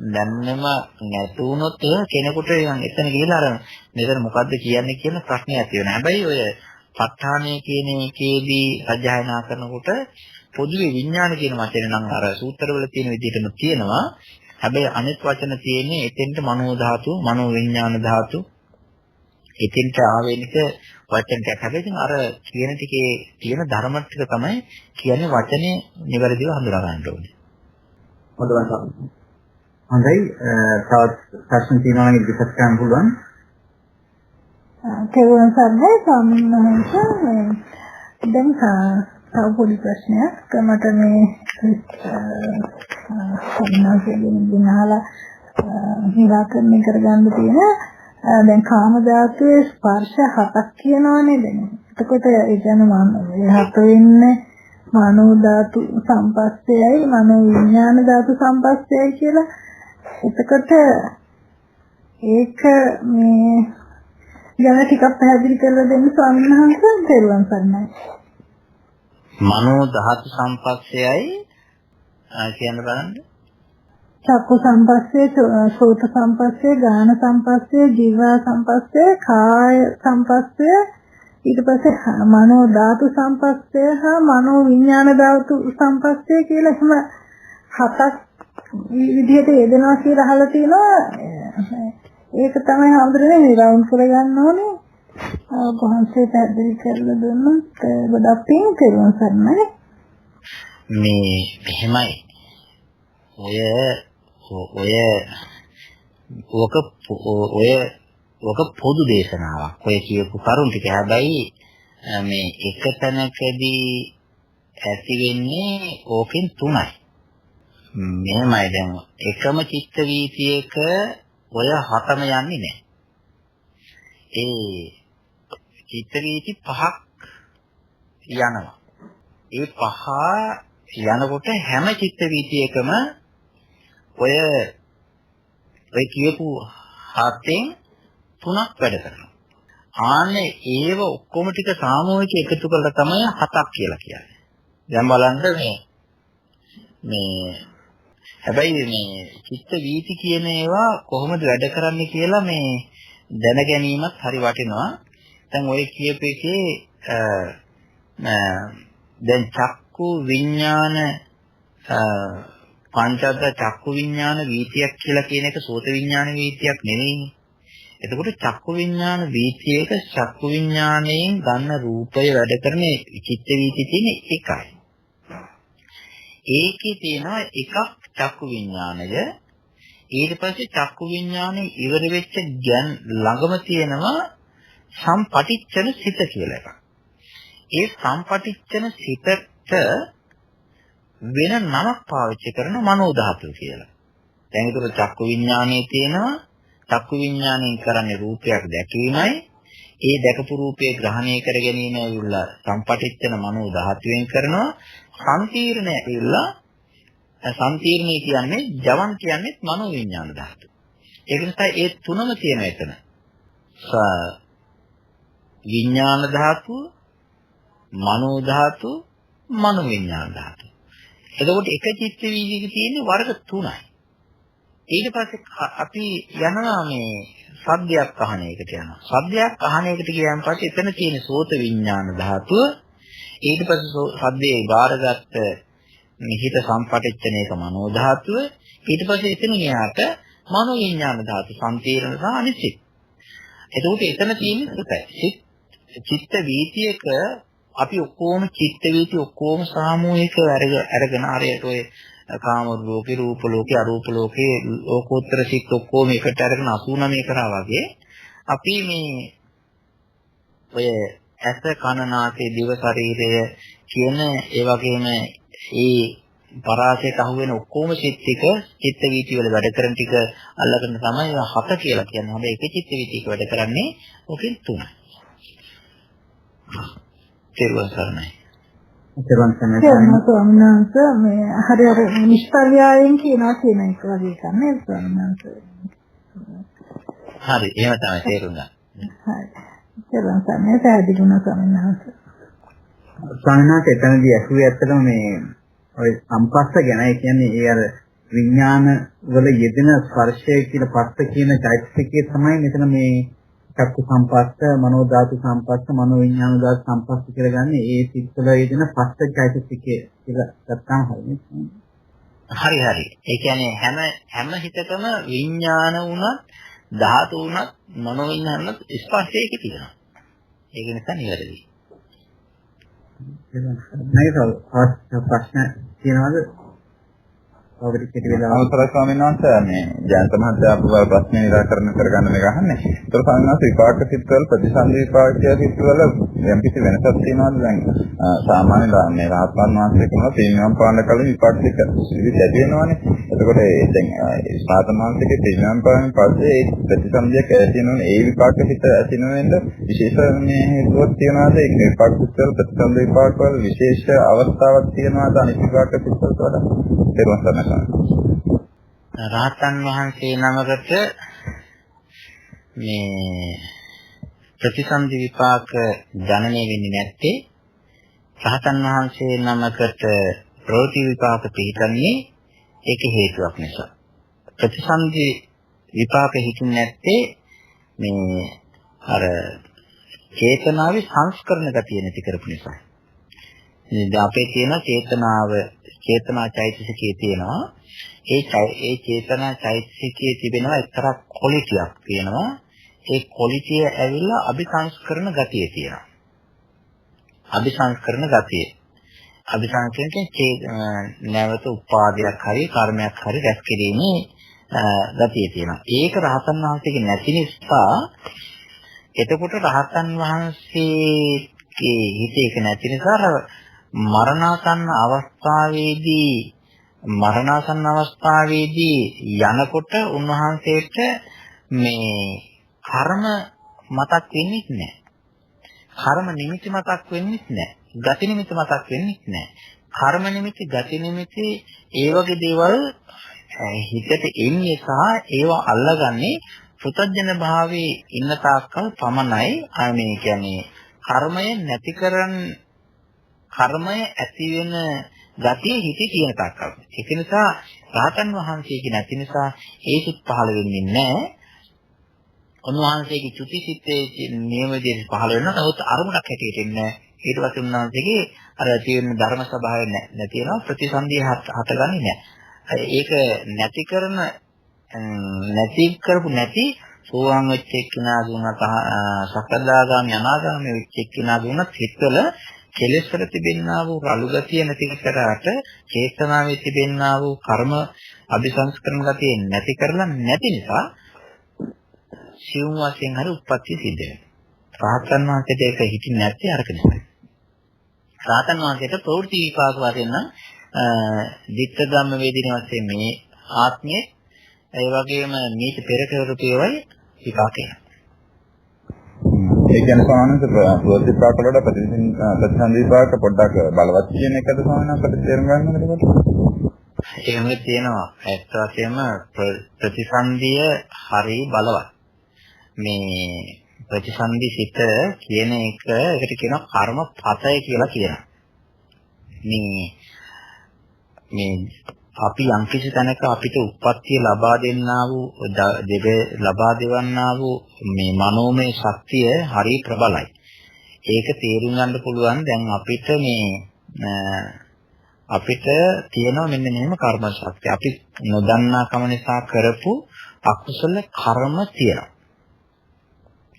දැන්නෙම නැතු වුණොත් කෙනෙකුට එතන ගිහලා අර මෙතන මොකද්ද කියන්නේ කියන ප්‍රශ්නේ ඇති වෙනවා. හැබැයි ඔය ප ဋ ාණය කියන එකේදී අධ්‍යයනා කරනකොට පොදුවේ විඥාන කියන වචනේ නම් අර සූත්‍රවල තියෙන විදිහටම තියෙනවා. හැබැයි අනිත් වචන තියෙන්නේ එතෙන්ට මනෝ ධාතු, මනෝ විඥාන ධාතු එතෙන්ට ආවේනික වචන ටික. හැබැයි ඉතින් අර කියන ටිකේ තියෙන ධර්ම ටික තමයි කියන්නේ වචනේ නිවැරදිව හඳුනා ගන්න ඕනේ. හොඳයි තවත් ප්‍රශ්න තියෙනවා නම් ඉදිරිපත් කරන්න පුළුවන්. කෙරුවන් සර්ණයි ස්වාමීන් වහන්සේ දැන් තව පොඩි ප්‍රශ්නයක් මට මේ සම්මාසයෙන් නිරාකරණය කරගන්න තියෙන දැන් කාම ධාතුවේ ස්පර්ශ 7ක් කියනවනේ දැන්. එතකොට ඒ කියන්නේ හත වෙන්නේ මනෝ ධාතු සම්පස්සයයි මනෝ විඥාන ධාතු සම්පස්සයයි කියලා. එතකොට ඒක මේ ගැන ටිකක් පැහැදිලි කරලා දෙන්න ස්වාමීන් වහන්සේ. තෙරුවන් සරණයි. මනෝ ධාතු සම්පස්සයයි කියන්න බලන්න. චක්කු සම්පස්සේ, සෝත සම්පස්සේ, ගාන සම්පස්සේ, ජීව සම්පස්සේ, කාය සම්පස්සේ, ඊට පස්සේ මනෝ ධාතු සම්පස්සේ හා මනෝ විඥාන ධාතු සම්පස්සේ කියලා එහෙම හතක් විදිහට යෙදෙනවා කියලා අහලා තිනවා. ඒක තමයි හඳුරන්නේ රවුන්ඩ් කරගන්න ඕනේ. කොහොමද පැහැදිලි කරලා දුන්නොත් ගොඩක් පින් කෙරුවා සරණයි. මේ එහෙමයි. ඔක පොදු දේශනාවක්. ඔය කියපු කරුණ ටික හැබැයි මේ එක තැනකදී ඇති වෙන්නේ ඕකෙන් තුනයි. මෙහෙමයි දැන් එකම චිත්ත වීතියක ඔය හතම යන්නේ නැහැ. ඒ චිත්ත වීති පහක් යනවා. ඒ පහ යනකොට හැම චිත්ත වීතියකම ඔය කියපු හතෙන් තුනක් වැඩ කරනවා. ආන්නේ ඒව ඔක්කොම ටික සාමූහික එකතු කරලා තමයි හතක් කියලා කියන්නේ. දැන් බලන්න මේ හැබැයි මේ චිත්ත වීති කියන ඒවා කොහොමද වැඩ කරන්නේ කියලා මේ දැන ගැනීමත් හරි වටිනවා. දැන් ඔය කියපු එකේ දැන් චක්කු විඥාන පංචද්ද චක්කු විඥාන වීතියක් කියලා කියන එක සෝත විඥාන වීතියක් නෙවෙයිනේ. එතකොට චක්කු විඥාන වීතියක චක්කු විඥාණයෙන් ගන්න රූපය වැඩ කරන චිත්ත වීතිය තියෙන එකයි. ඒකේ තියෙනවා එකක් චක්කු විඥානය. ඊට පස්සේ චක්කු විඥානේ ඉවර වෙච්ච ළඟම තියෙනවා සම්පටිච්ඡන සිත කියලා එකක්. ඒ සම්පටිච්ඡන සිතට වෙන නමක් පාවිච්චි කරන මනෝ ධාතුව කියලා. දැන් ඒතර චක්කු විඥානයේ තියෙනවා චක්කු විඥාණයෙන් කරන්නේ රූපයක් දැකීමයි. ඒ දැකපු රූපේ ග්‍රහණය කර ගැනීම ඇවිල්ලා සම්පටිච්ඡන මනෝ ධාතුවෙන් කරනවා. සංකීර්ණය ඇවිල්ලා සංකීර්ණය කියන්නේ ජවන් කියන්නේ මනෝ විඥාන ධාතුව. ඒක නිසා ඒ තුනම තියෙන එතන. විඥාන ධාතුව, මනෝ ධාතුව, මනෝ විඥාන ධාතුව. එතකොට එක චිත්ත වීදිකේ තියෙන වර්ග 3යි. ඊට පස්සේ අපි යනවා මේ සද්දයක් අහන එකට යනවා. සද්දයක් අහන එකට ගියන් පස්සේ එතන තියෙන සෝත විඥාන ධාතුව. ඊට පස්සේ සද්දේ බාරගත්ත හිත සම්පටිච්ඡන එක මනෝ ධාතුව. ඊට පස්සේ එතන ගියාට මනෝ විඥාන ධාතු සම්පීර්ණ සහ අනිසිත. එතකොට එතන තියෙන සිතයි. චිත්ත වීතියක අපි ඔක්කොම චිත්ත වීති ඔක්කොම සාමූහිකව අරගෙන ආරයට ඔය කාම ලෝකේ, රූප ලෝකේ, අරූප ලෝකේ, ලෝකෝත්තර සිත් ඔක්කොම එකට අරගෙන 89 කරා වගේ අපි මේ ඔය ඇස කන නාසය දිව ශරීරය කියන ඒ වගේම ඒ පරාසයට අහු වෙන ඔක්කොම සිත් ටික චිත්ත වීති වල වැඩ කරන ටික අල්ලගෙන තමයි 7 කියලා කියන්නේ. හැබැයි එක චිත්ත වීතියක වැඩ කරන්නේ ඔකෙන් 3යි. තේරුම් ගන්නයි. තේරුම් ගන්නයි. ස්වාමීන් වහන්සේ මේ හරි අර නිෂ්පර්යායෙන් කියනවා කියන එක වගේ කන්නේ ස්වාමීන් වහන්සේ. හරි එහෙම තමයි තේරුම් ගන්න. හරි. තේරුම් ගන්නයි පැහැදිලිුණා ස්වාමීන් වහන්සේ. ස්වාමීන් වහන්සේ එතනදී ඇහුවේ ඇත්තටම මේ ඔය සම්පස්ස ගැන. ඒ කියන්නේ ඒ අර විඥාන වල යෙදෙන ස්පර්ශය කියන පස්ස කියන චෛතසිකයේ තමයි මෙතන මේ චක්කු සම්පස්ස, මනෝ ධාතු සම්පස්ස, මනෝ විඥාන ධාතු සම්පස්ස කියලා ගන්න. ඒ සිත්වල යෙදෙන පස්ස චෛතසිකයේ කියලා ගත්තාම හරිනේ. හරි. ඒ කියන්නේ හැම හිතකම විඥාන වුණත්, ධාතු වුණත්, මනෝ විඥාන වුණත් ස්පර්ශයක තියෙනවා. ඒක නිසා නිවැරදි. නේද? ප්‍රශ්න තියෙනවද? ඔබට කෙටි වෙලා අවසරයි ස්වාමීන් වහන්සේ මේ ජයන්ත මහත්තයා අපව ප්‍රශ්න නිරාකරණ කරගන්න මේක අහන්නේ. ඒතර ස්වාමීන් වහන්සේ විපාක සිත්වල ප්‍රතිසන්දි විපාකය සිත්වල යම් කිසි වෙනසක් තියෙනවද? දැන් සාමාන්‍ය මේ රහතන් වහන්සේ කරන තේනියම් පාන කලින් විපාක සිත් ඇති වෙනවනේ. එතකොට දැන් සාතන් වහන්සේගේ තේනියම් පාන පස්සේ ඒ ප්‍රතිසන්දියක් ඇති වෙනවනේ. ඒ විපාක සිත් ඇති වෙනෙන්ද විශේෂ මේ හේතුවක් තියනවාද? ඒ විපාක සිත්වල ප්‍රතිසන්දි විපාක වල විශේෂ අවස්ථාවක් තියනවාද අනිත් විපාක සිත්වලට වඩා? රහතන් වහන්සේ නමකට මේ ප්‍රතිසන්දි විපාක ජනනය වෙන්නේ නැත්තේ රහතන් වහන්සේ නමකට ප්‍රවෘත්ති විපාක පිළිගන්නේ ඒක හේතුවක් නිසා. ප්‍රතිසන්දි විපාක හිතුනේ නැත්තේ මේ අර චේතනාවේ සංස්කරණ ගතිය නැති කරපු නිසා. ඉතින් අපේ තියෙන චේතනා චෛතසිකයේ තියෙනවා. ඒ චේතනා චෛතසිකයේ තිබෙනවා එක්තරා ක්වොලිටියක් තියෙනවා. ඒ ක්වොලිටිය ඇවිල්ලා අபிසංස්කරණ ගතිය තියෙනවා. අபிසංස්කරණ ගතිය. අபிසංස්කරණයේ නැවත උපාදයක් හරි කර්මයක් හරි රැස් කිරීමේ ගතිය තියෙනවා. ඒක රහතන් වහන්සේගේ නැති නිසා එතකොට රහතන් වහන්සේගේ හිතේ ඒක නැති නිසා මරණාසන්න අවස්ථාවේදී යනකොට උන්වහන්සේට මේ කර්ම මතක් වෙන්නේ නැහැ. කර්ම නිමිති මතක් වෙන්නේ නැහැ. ගති නිමිති මතක් වෙන්නේ නැහැ. කර්ම නිමිති, ගති නිමිති ඒ වගේ දේවල් හිතට එන්නේ සහ ඒවා අල්ලගන්නේ පුතඥ භාවයේ ඉන්න තාක්කල් පමණයි. මේ කියන්නේ කර්මය ඇති වෙන ගතිය හිතේ තියෙන තාක්කල්. ඒක නිසා රහතන් වහන්සේගේ නැති නිසා ඒ සිත් පහළ වෙන්නේ නැහැ. උන්වහන්සේගේ චුති සිත්තේ නියම විදිහට පහළ වෙනවා. නමුත් අරමුණක් හැටියට එන්නේ නැහැ. ඊට පස්සේ උන්වහන්සේගේ අර තියෙන ධර්ම ස්වභාවය නැති වෙනවා. ප්‍රතිසන්දිය හටගන්නේ නැහැ. ඒක නැති කරපු සෝවාන් වෙච්ච එක්කෙනාගේ උනත් සකදාගාමී අනාගාමී වෙච්ච එක්කෙනාගේ උනත් හිතවල කෙලෙස් වල තිබෙනා වූ රළු ගතිය නැති කරාට චේතනාවේ තිබෙනා වූ කර්ම අபிසංස්කරණ ගතිය නැති කරලා නැති නිසා සිවුම් වශයෙන් හරි උත්පත්ති සිද්ධ වෙනවා. රහතන් වහන්සේට ඒක හිතින් නැති අරක නිසා. රහතන් වහන්සේට ප්‍රවෘත්ති විපාක වශයෙන් නම් දිත්ත ධම්ම වේදින වශයෙන් මේ ආත්මයේ ඒ වගේම මේක පෙර කරපේවයි විපාකය. ඒ කියන්නේ සාමාන්‍යයෙන් ප්‍රතිපාක වල ප්‍රතිසන්දීපාක පොඩ්ඩක් බලවත් කියන එකද සාමාන්‍යයෙන් අපිට තේරුම් ගන්න ඕනේ ඒකට. එහෙම තියෙනවා. ඇත්ත වශයෙන්ම ප්‍රතිසන්දිය හරි බලවත්. මේ ප්‍රතිසන්දි සිත කියන එකට කියනවා කර්ම පතය කියලා කියනවා. මේ අපි යම්කිසි තැනක අපිට උප්පත්තිය ලබා දෙන්නා වූ ලබා දෙවන්නා වූ මේ මනෝමය ශක්තිය හරි ප්‍රබලයි. ඒක තේරුම් ගන්න පුළුවන් දැන් අපිට තියෙනවා මෙන්න මෙහෙම කර්ම ශක්තිය. අපි නොදන්නා කම නිසා කරපු අකුසල කර්ම තියෙනවා.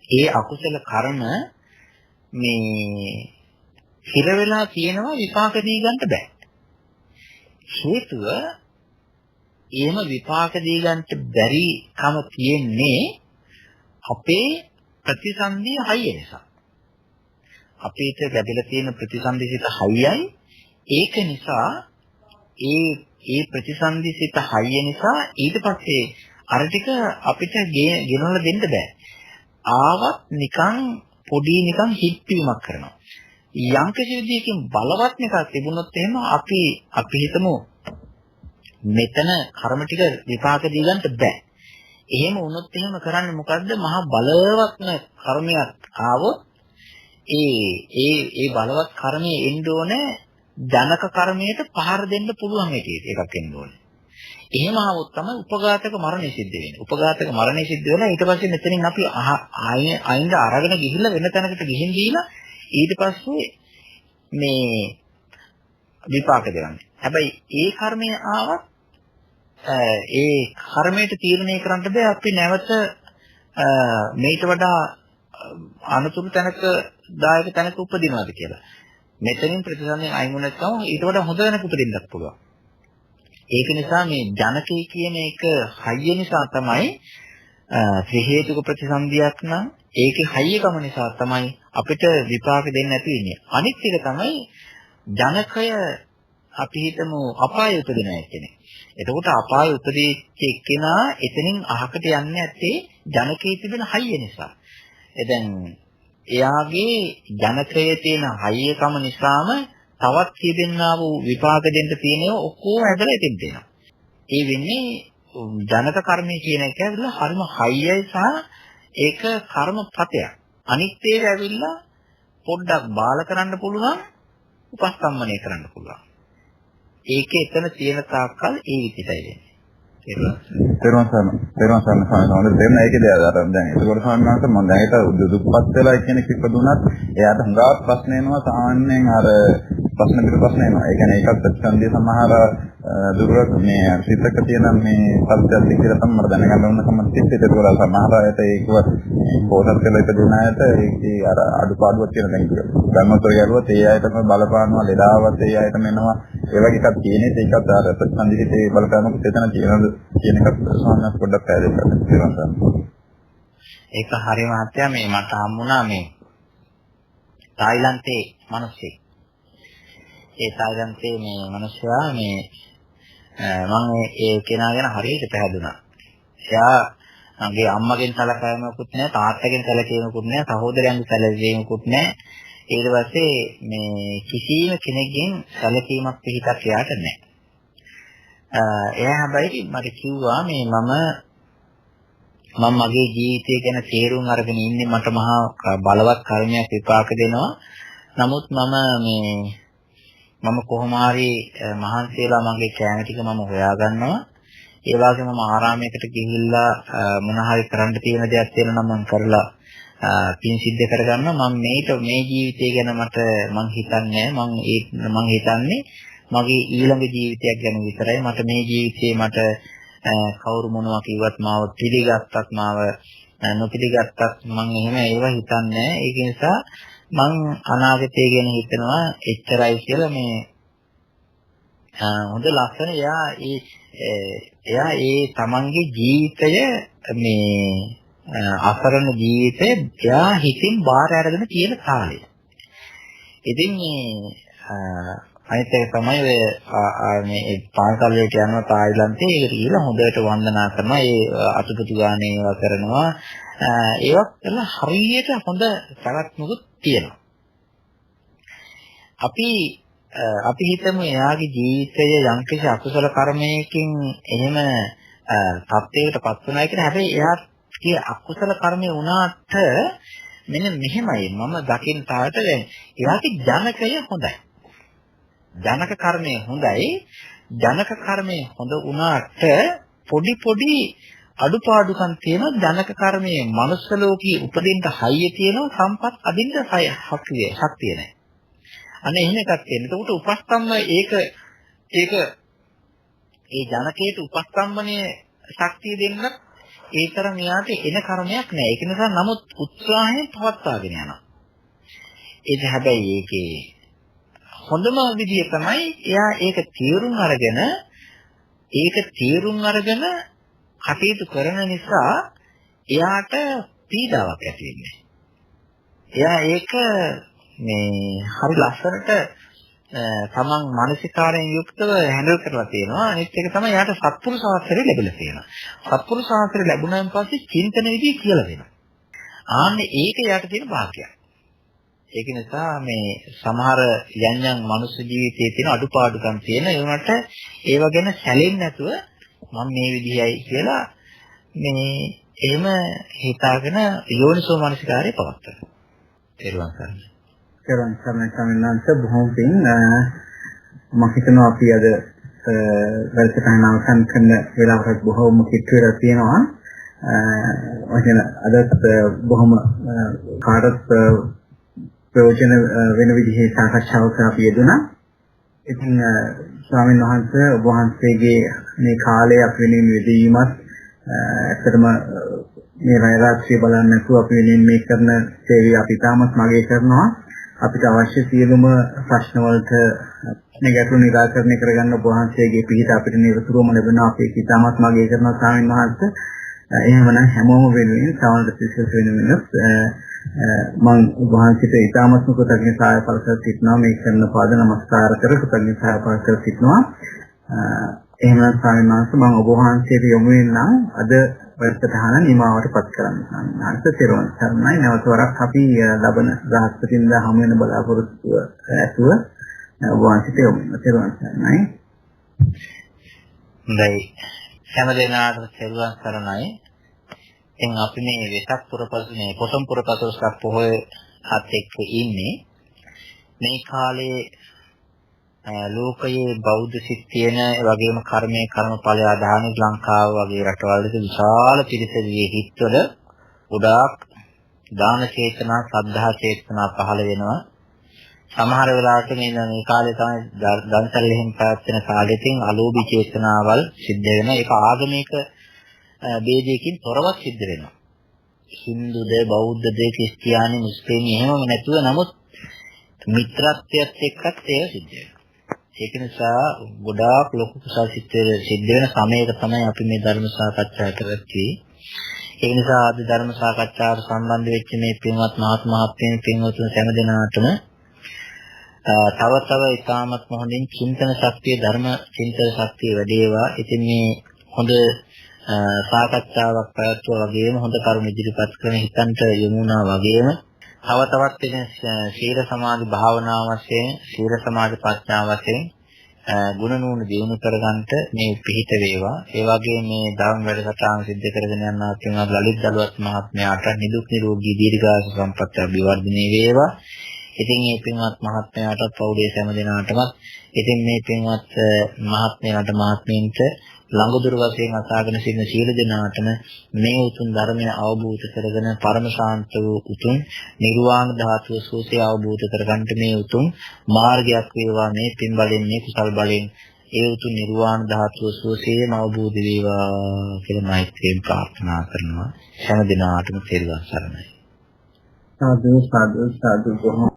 ඒ අකුසල කර්ම මේ හිර වෙලා තියෙනවා විපාක දී ගන්න බෑ. හේතුව එහෙම විපාක දී ගන්නට බැරි කම තියෙන්නේ අපේ ප්‍රතිසන්දිය හයිය නිසා. අපිට ලැබිලා තියෙන ප්‍රතිසන්දිසිත හයියයි ඒක නිසා ඒ ප්‍රතිසන්දිසිත හයිය නිසා ඊට පස්සේ අර ටික අපිට ගෙනල්ලා දෙන්න බෑ. ආවත් නිකන් පොඩි නිකන් හිට්වීමක් කරනවා. යම් කිසි විදියකින් බලවත් එකක් තිබුණොත් එහෙම අපි හිතමු මෙතන කර්ම ටික විපාක දී ගන්නට බෑ. එහෙම වුණොත් එහෙම කරන්නේ මොකද්ද? මහා බලවත්ම කර්මයක් ආවොත් ඒ බලවත් කර්මයේ එන්න ඕනේ ජනක කර්මයට පහර දෙන්න පුළුවන් එකක් එන්න ඕනේ. එහෙම ආවොත් තමයි උපඝාතක මරණය සිද්ධ වෙන්නේ. උපඝාතක මරණය සිද්ධ වෙලා ඊට පස්සේ මෙතනින් අපි ආයෙත් අරගෙන ගිහිල්ලා වෙන තැනකට ගිහින් දීලා ඊට පස්සේ මේ විපාක දෙන්නේ. හැබැයි ඒ කර්මය ආවත් ඒ කර්මයට තීරණය කරන්න බෑ අපි නැවත මේට වඩා අනුතුරු තැනක දායක තැනක උපදිනවාද කියලා. මෙතනින් ප්‍රතිසන්දියෙන් අයින් වුණත් ගමන් ඊට වඩා හොඳ තැනක උපදින්නත් පුළුවන්. ඒක නිසා මේ ජනකේ කියන එක හයිය නිසා තමයි ත්‍රි හේතුක ප්‍රතිසන්දියක් නම් ඒකේ හයියකම නිසා තමයි අපිට විපාක දෙන්න නැති වෙන්නේ. අනිත් එක තමයි ජනකය අපි හිතමු අපාය උපදින කෙනෙක්. එතකොට අපාය උපදිච්ච එක්කෙනා එතනින් අහකට යන්නේ නැත්තේ ජනකයේ තිබෙන හයිය නිසා. දැන් එයාගේ ජනකයේ තියෙන හයියකම නිසාම තවත් කියදෙන්නා වූ විපාක දෙන්න තියෙනවා ඔක්කොම ඇදලා ඉතින් දෙනවා. ඒ වෙන්නේ ජනක කර්මය කියන එක ඇවිල්ලා හරිම හයියයි සහ ඒක කර්මපතයක්. අනිත් ඒක ඇවිල්ලා පොඩ්ඩක් බාල කරන්න පුළුවන්, උපස්තම්මනය කරන්න පුළුවන්. ඒකේ එතන තියෙන තාක්කල් ඒ විදිහටයි වෙන්නේ. තේරුම් ගන්න සාමාන්‍යයෙන් දෙන්න ඒකද අර දැන් ඒකවල සාමාන්‍යයෙන් මම දැන් ඒක දුප්පත් වෙලා කෙනෙක් ඉපදුනත් එයාට හුඟා ප්‍රශ්න එනවා සාමාන්‍යයෙන් අර ප්‍රශ්න එනවා. ඒ කියන්නේ ඒකත් ප්‍රතිසන්දිය සමහර දුර්වල මේ සිතක තියෙන මේ සත්‍යයක් කියලා තමයි මම දැනගන්න ඕන කම තියෙන්නේ. ඒකවල සමහර අයට ඒකව පොතක් කියලා ඉපදුන අයට ඒකේ අර අඩුපාඩුවක් තියෙන දැන් ගන්නතර ගැලුවත් ඒ අයටම බලපානවා ලෙඩාවත් ඒ අයටම එනවා. ඒ වගේ එකක් තියෙන්නේ ඒකත් අර ප්‍රතිසන්දියේ බලපානකොට එතන තියෙනවද කියන එකත් සාමාන්‍යයෙන් පොඩ්ඩක් පැහැදිලි කරන්න. ඒක හරිය මහත්තයා මේ මට හම්බුණා මේ තායිලන්තේ මිනිස්සෙක්. ඒ තායිලන්තේ මේ මිනිස්සයා මේ මම ඒ කෙනා ගැන හරියට පැහැදුනා. එයාගේ අම්මගෙන් සැලකීමකුත් නැහැ, තාත්තගෙන් සැලකීමකුත් නැහැ, සහෝදරයන්ගෙන් සැලකීමකුත් නැහැ. ඊට පස්සේ මේ කිසිම කෙනෙක්ගෙන් සැලකීමක් පිටක් එයාට නැහැ. එයා හැබැයි මට කිව්වා මේ මම මගේ ජීවිතය ගැන තේරුම් අරගෙන ඉන්නේ මට මහා බලවත් කර්මයක් විපාක දෙනවා. නමුත් මම කොහොම හරි මහන්සියලා මගේ කෑම ටික මම හොයාගන්නවා. ඒ වගේම මම ආරාමයකට ගිහිල්ලා මොන හරි කරන්න තියෙන දේවල් තියෙනවා නම් මම කරලා පින් සිද්ධ කරගන්නවා. මම මේ ජීවිතය ගැන මම හිතන්නේ මම හිතන්නේ මගේ ඊළඟ ජීවිතයක් ගැන විතරයි. මට මේ ජීවිතේ මට කවුරු මොනවා කිව්වත් මාව පිළිගත්තත් මාව නොපිළිගත්තත් මම එහෙම ඒව හිතන්නේ නැහැ. ඒක නිසා මං අනාගතය ගැන හිතනවා එච්චරයි කියලා මේ හොඳ ලස්සන එයා ඒ තමන්ගේ ජීවිතය මේ අසරණ ජීවිතය එයා හිතින් බාර අරගෙන තියෙන කාලය. ඉතින් මේ අනිත් එක තමයි මේ පාසල් වලට යනවා තායිලන්තේ. ඒකට ගිහලා හොඳට වන්දනා කරනවා. ඒ අතුපතු ගානේ ඒවා කරනවා. ඒවත් කරලා හරියට හොඳ සරත්මුකුත් තියෙනවා. අපි හිතමු එයාගේ ජීවිතය යම්කිසි අකුසල කර්මයකින් එහෙම තත්ත්වයකටපත් වුණා කියලා. හැබැයි එයාගේ අකුසල කර්මය වුණාට මෙන්න මෙහෙමයි මම දකින්න තාට දැන් එයාගේ ජනකය හොඳයි. ජනක කර්මය හොඳයි. ජනක කර්මය හොඳ වුණාට පොඩි අඩුපාඩුකම් තියෙන ජනක කර්මයේ මනුස්ස ලෝකයේ උපදින්න හයිය තියෙනවා සම්පත් අදින්න ශක්තිය නැහැ. අනේ එහෙම එකක් තියෙන. ඒකට උපස්තම්භ ඒක ඒ ජනකයට උපස්තම්භනයේ ශක්තිය දෙන්න ඒ තරම් එයාට එන කර්මයක් නැහැ. ඒක නිසා නමුත් උත්සාහයෙන් පවත්වාගෙන යනවා. ඒක හැබැයි ඒකේ හොඳම විදිය තමයි එයා ඒක තීරුම් අරගෙන කටයුතු කරන නිසා එයාට පීඩාවක් ඇති වෙන්නේ. එයා ඒක මේ හරි ලස්සනට තමන් මානසිකාරයෙන් යුක්තව හැන්ඩල් කරලා තියෙනවා. අනිත් එක තමයි එයාට සත්පුරුෂ ආශ්‍රය ලැබිලා තියෙනවා. සත්පුරුෂ ආශ්‍රය ලැබුණාන් පස්සේ චින්තන විදිය කියලා දෙනවා. ආන්නේ ඒක එයාට තියෙන භාග්‍යයක්. ඒක නිසා මේ සමහර යන්යන් මනුස්ස ජීවිතයේ තියෙන අඩුපාඩුකම් තියෙන ඒ වුණාට ඒව ගැන සැලෙන්නේ නැතුව මම මේ විදිහයි කියලා මේ එහෙම හිතාගෙන යෝනිසෝ මනසිකාරය පවත්වනවා. තේරුම් ගන්න. තේරුම් ගන්න සම්මානස බොහොම පිං මම හිතනවා අපි අද වැඩසටහන අවසන් කරන වෙලාවට බොහොම කිට්ටුවලා තියෙනවා. අදත් බොහොම කාටත් ප්‍රයෝජන වෙන විදිහේ සාකච්ඡාවක අපි යෙදුණා. ඉතින් ස්වාමීන් වහන්සේ ඔබ වහන්සේගේ මේ කාලය අපි වෙනින් යෙදීමත් ඇත්තටම මේ රාය රාත්‍රිය බලන්න නැතුව අපි වෙනින් මේ කරන සේවය අපි තාමත් මගේ කරනවා. අපිට අවශ්‍ය සියලුම ප්‍රශ්න වලට ගැටලු නිරාකරණය කරගන්න ඔබ වහන්සේගේ පිහිට අපිට නිරතුරුවම ලැබෙනවා. අපි ඒක තාමත් මගේ කරනවා ස්වාමීන් වහන්සේ. එහෙමනම් හැමෝම වෙනුවෙන් සාමාන්‍ය සිසිල් වෙනුවෙන් මම වහන්සේට ඉතාමත් කෘතඥතාවය පළ සිටිනවා. මේ කරන පාද නමස්කාර කර කෘතඥතාවය පළ කර සිටිනවා. එහෙමනම් ස්වාමීන් වහන්සේ මම ඔබ වහන්සේට යොමු වෙනවා අද වැඩසටහන නිමාවටපත් කරන්න. ස්වාමීන් වහන්සේ තෙරුවන් සරණයි. නැවත වරක් අපි ලබන බ්‍රහස්පතින්දා හමු වෙන බලාපොරොත්තුව ඇතුව ඔබ වහන්සේට යොමු වෙනවා. තෙරුවන් සරණයි. හොඳයි. හැම දිනාටම තෙරුවන් සරණයි. ඉතින් අපි මේ වෙසක් පුරපසු මේ පොසොන් පුරපසුස්කක් පොහොය හත් එක්ක ඉන්නේ. මේ කාලේ ලෝකයේ බෞද්ධ සිත් තියෙන වගේම කර්මයේ කර්මඵල ආදාන ලංකාව වගේ රටවල්වල විශාල පිරිසගේ හිත්වල ගොඩාක් දාන චේතනා, ශ්‍රද්ධා චේතනා පහළ වෙනවා. සමහර වෙලාවට මේ කාලේ තමයි දන්සල් එහෙම පැවැත්වෙන කාලෙකින් අලෝභී චේතනාවල් සිද්ධ වෙනවා. ඒක ආගමික ભેදයකින් තොරව සිද්ධ වෙනවා. හින්දුද, බෞද්ධද, ක්‍රිස්තියානි, මුස්ලිම් එහෙමම නැතුව නමුත් මිත්‍රත්වයට එක්කත් ඒක සිද්ධ වෙනවා. ඒක නිසා ගොඩාක් ලොකු කුසල් සිද්ධ වෙන සමයක තමයි අපි මේ ධර්ම සාකච්ඡා කරන්නේ. ඒ නිසා අද ධර්ම සාකච්ඡාවට සම්බන්ධ වෙච්ච මේ පින්වත් මහත්මයාත් පින්වතුන් හැම දෙනාටම තව ඉතාමත් හොඳින් චින්තන ශක්තිය, ධර්ම චින්තන ශක්තිය වැඩේවා. ඉතින් මේ හොඳ සාකච්ඡාවක් පැවැත්වුවා වගේම හොඳ කරුණු ඉදිරිපත් කරන හිතන්ට යොමුනා වගේම තවත් ඉතින් සීල සමාධි භාවනා වශයෙන්, සීල සමාධි ප්‍රඥා වශයෙන් ගුණ නුවණ දියුණු කරගන්නට මේ පිහිට වේවා. ඒ වගේම මේ ධර්ම වැඩසටහන සිද්ධ කරගෙන යන අපේ ලලිත් දලුවත් මහත්මයාට නිදුක් නිරෝගී දීර්ඝායු සම්පත් අභිවර්ධනය වේවා. ඉතින් මේ පින්වත් මහත්මයාටත් පවුලේ හැම දෙනාටමත් ඉතින් මේ පින්වත් මහත්මයාට මහත්මීන්ට ළඟදුර වශයෙන් අසාගෙන සිටින සියලු දෙනාටම මේ උතුම් ධර්මය අවබෝධ කරගෙන පරම ශාන්ත වූ උතුම් නිර්වාණ ධාතුව සෝසේ අවබෝධ කරගන්නට මේ උතුම් මාර්ගයක් වේවා මේ පින් බලෙන් මේ කුසල් බලෙන් ඒ උතුම් නිර්වාණ ධාතුව සෝසේම අවබෝධ වේවා කියලා මෛත්‍රියෙන් ප්‍රාර්ථනා කරනවා හැම දිනාටම තෙරුවන් සරණයි. සාදු සාදු සාදු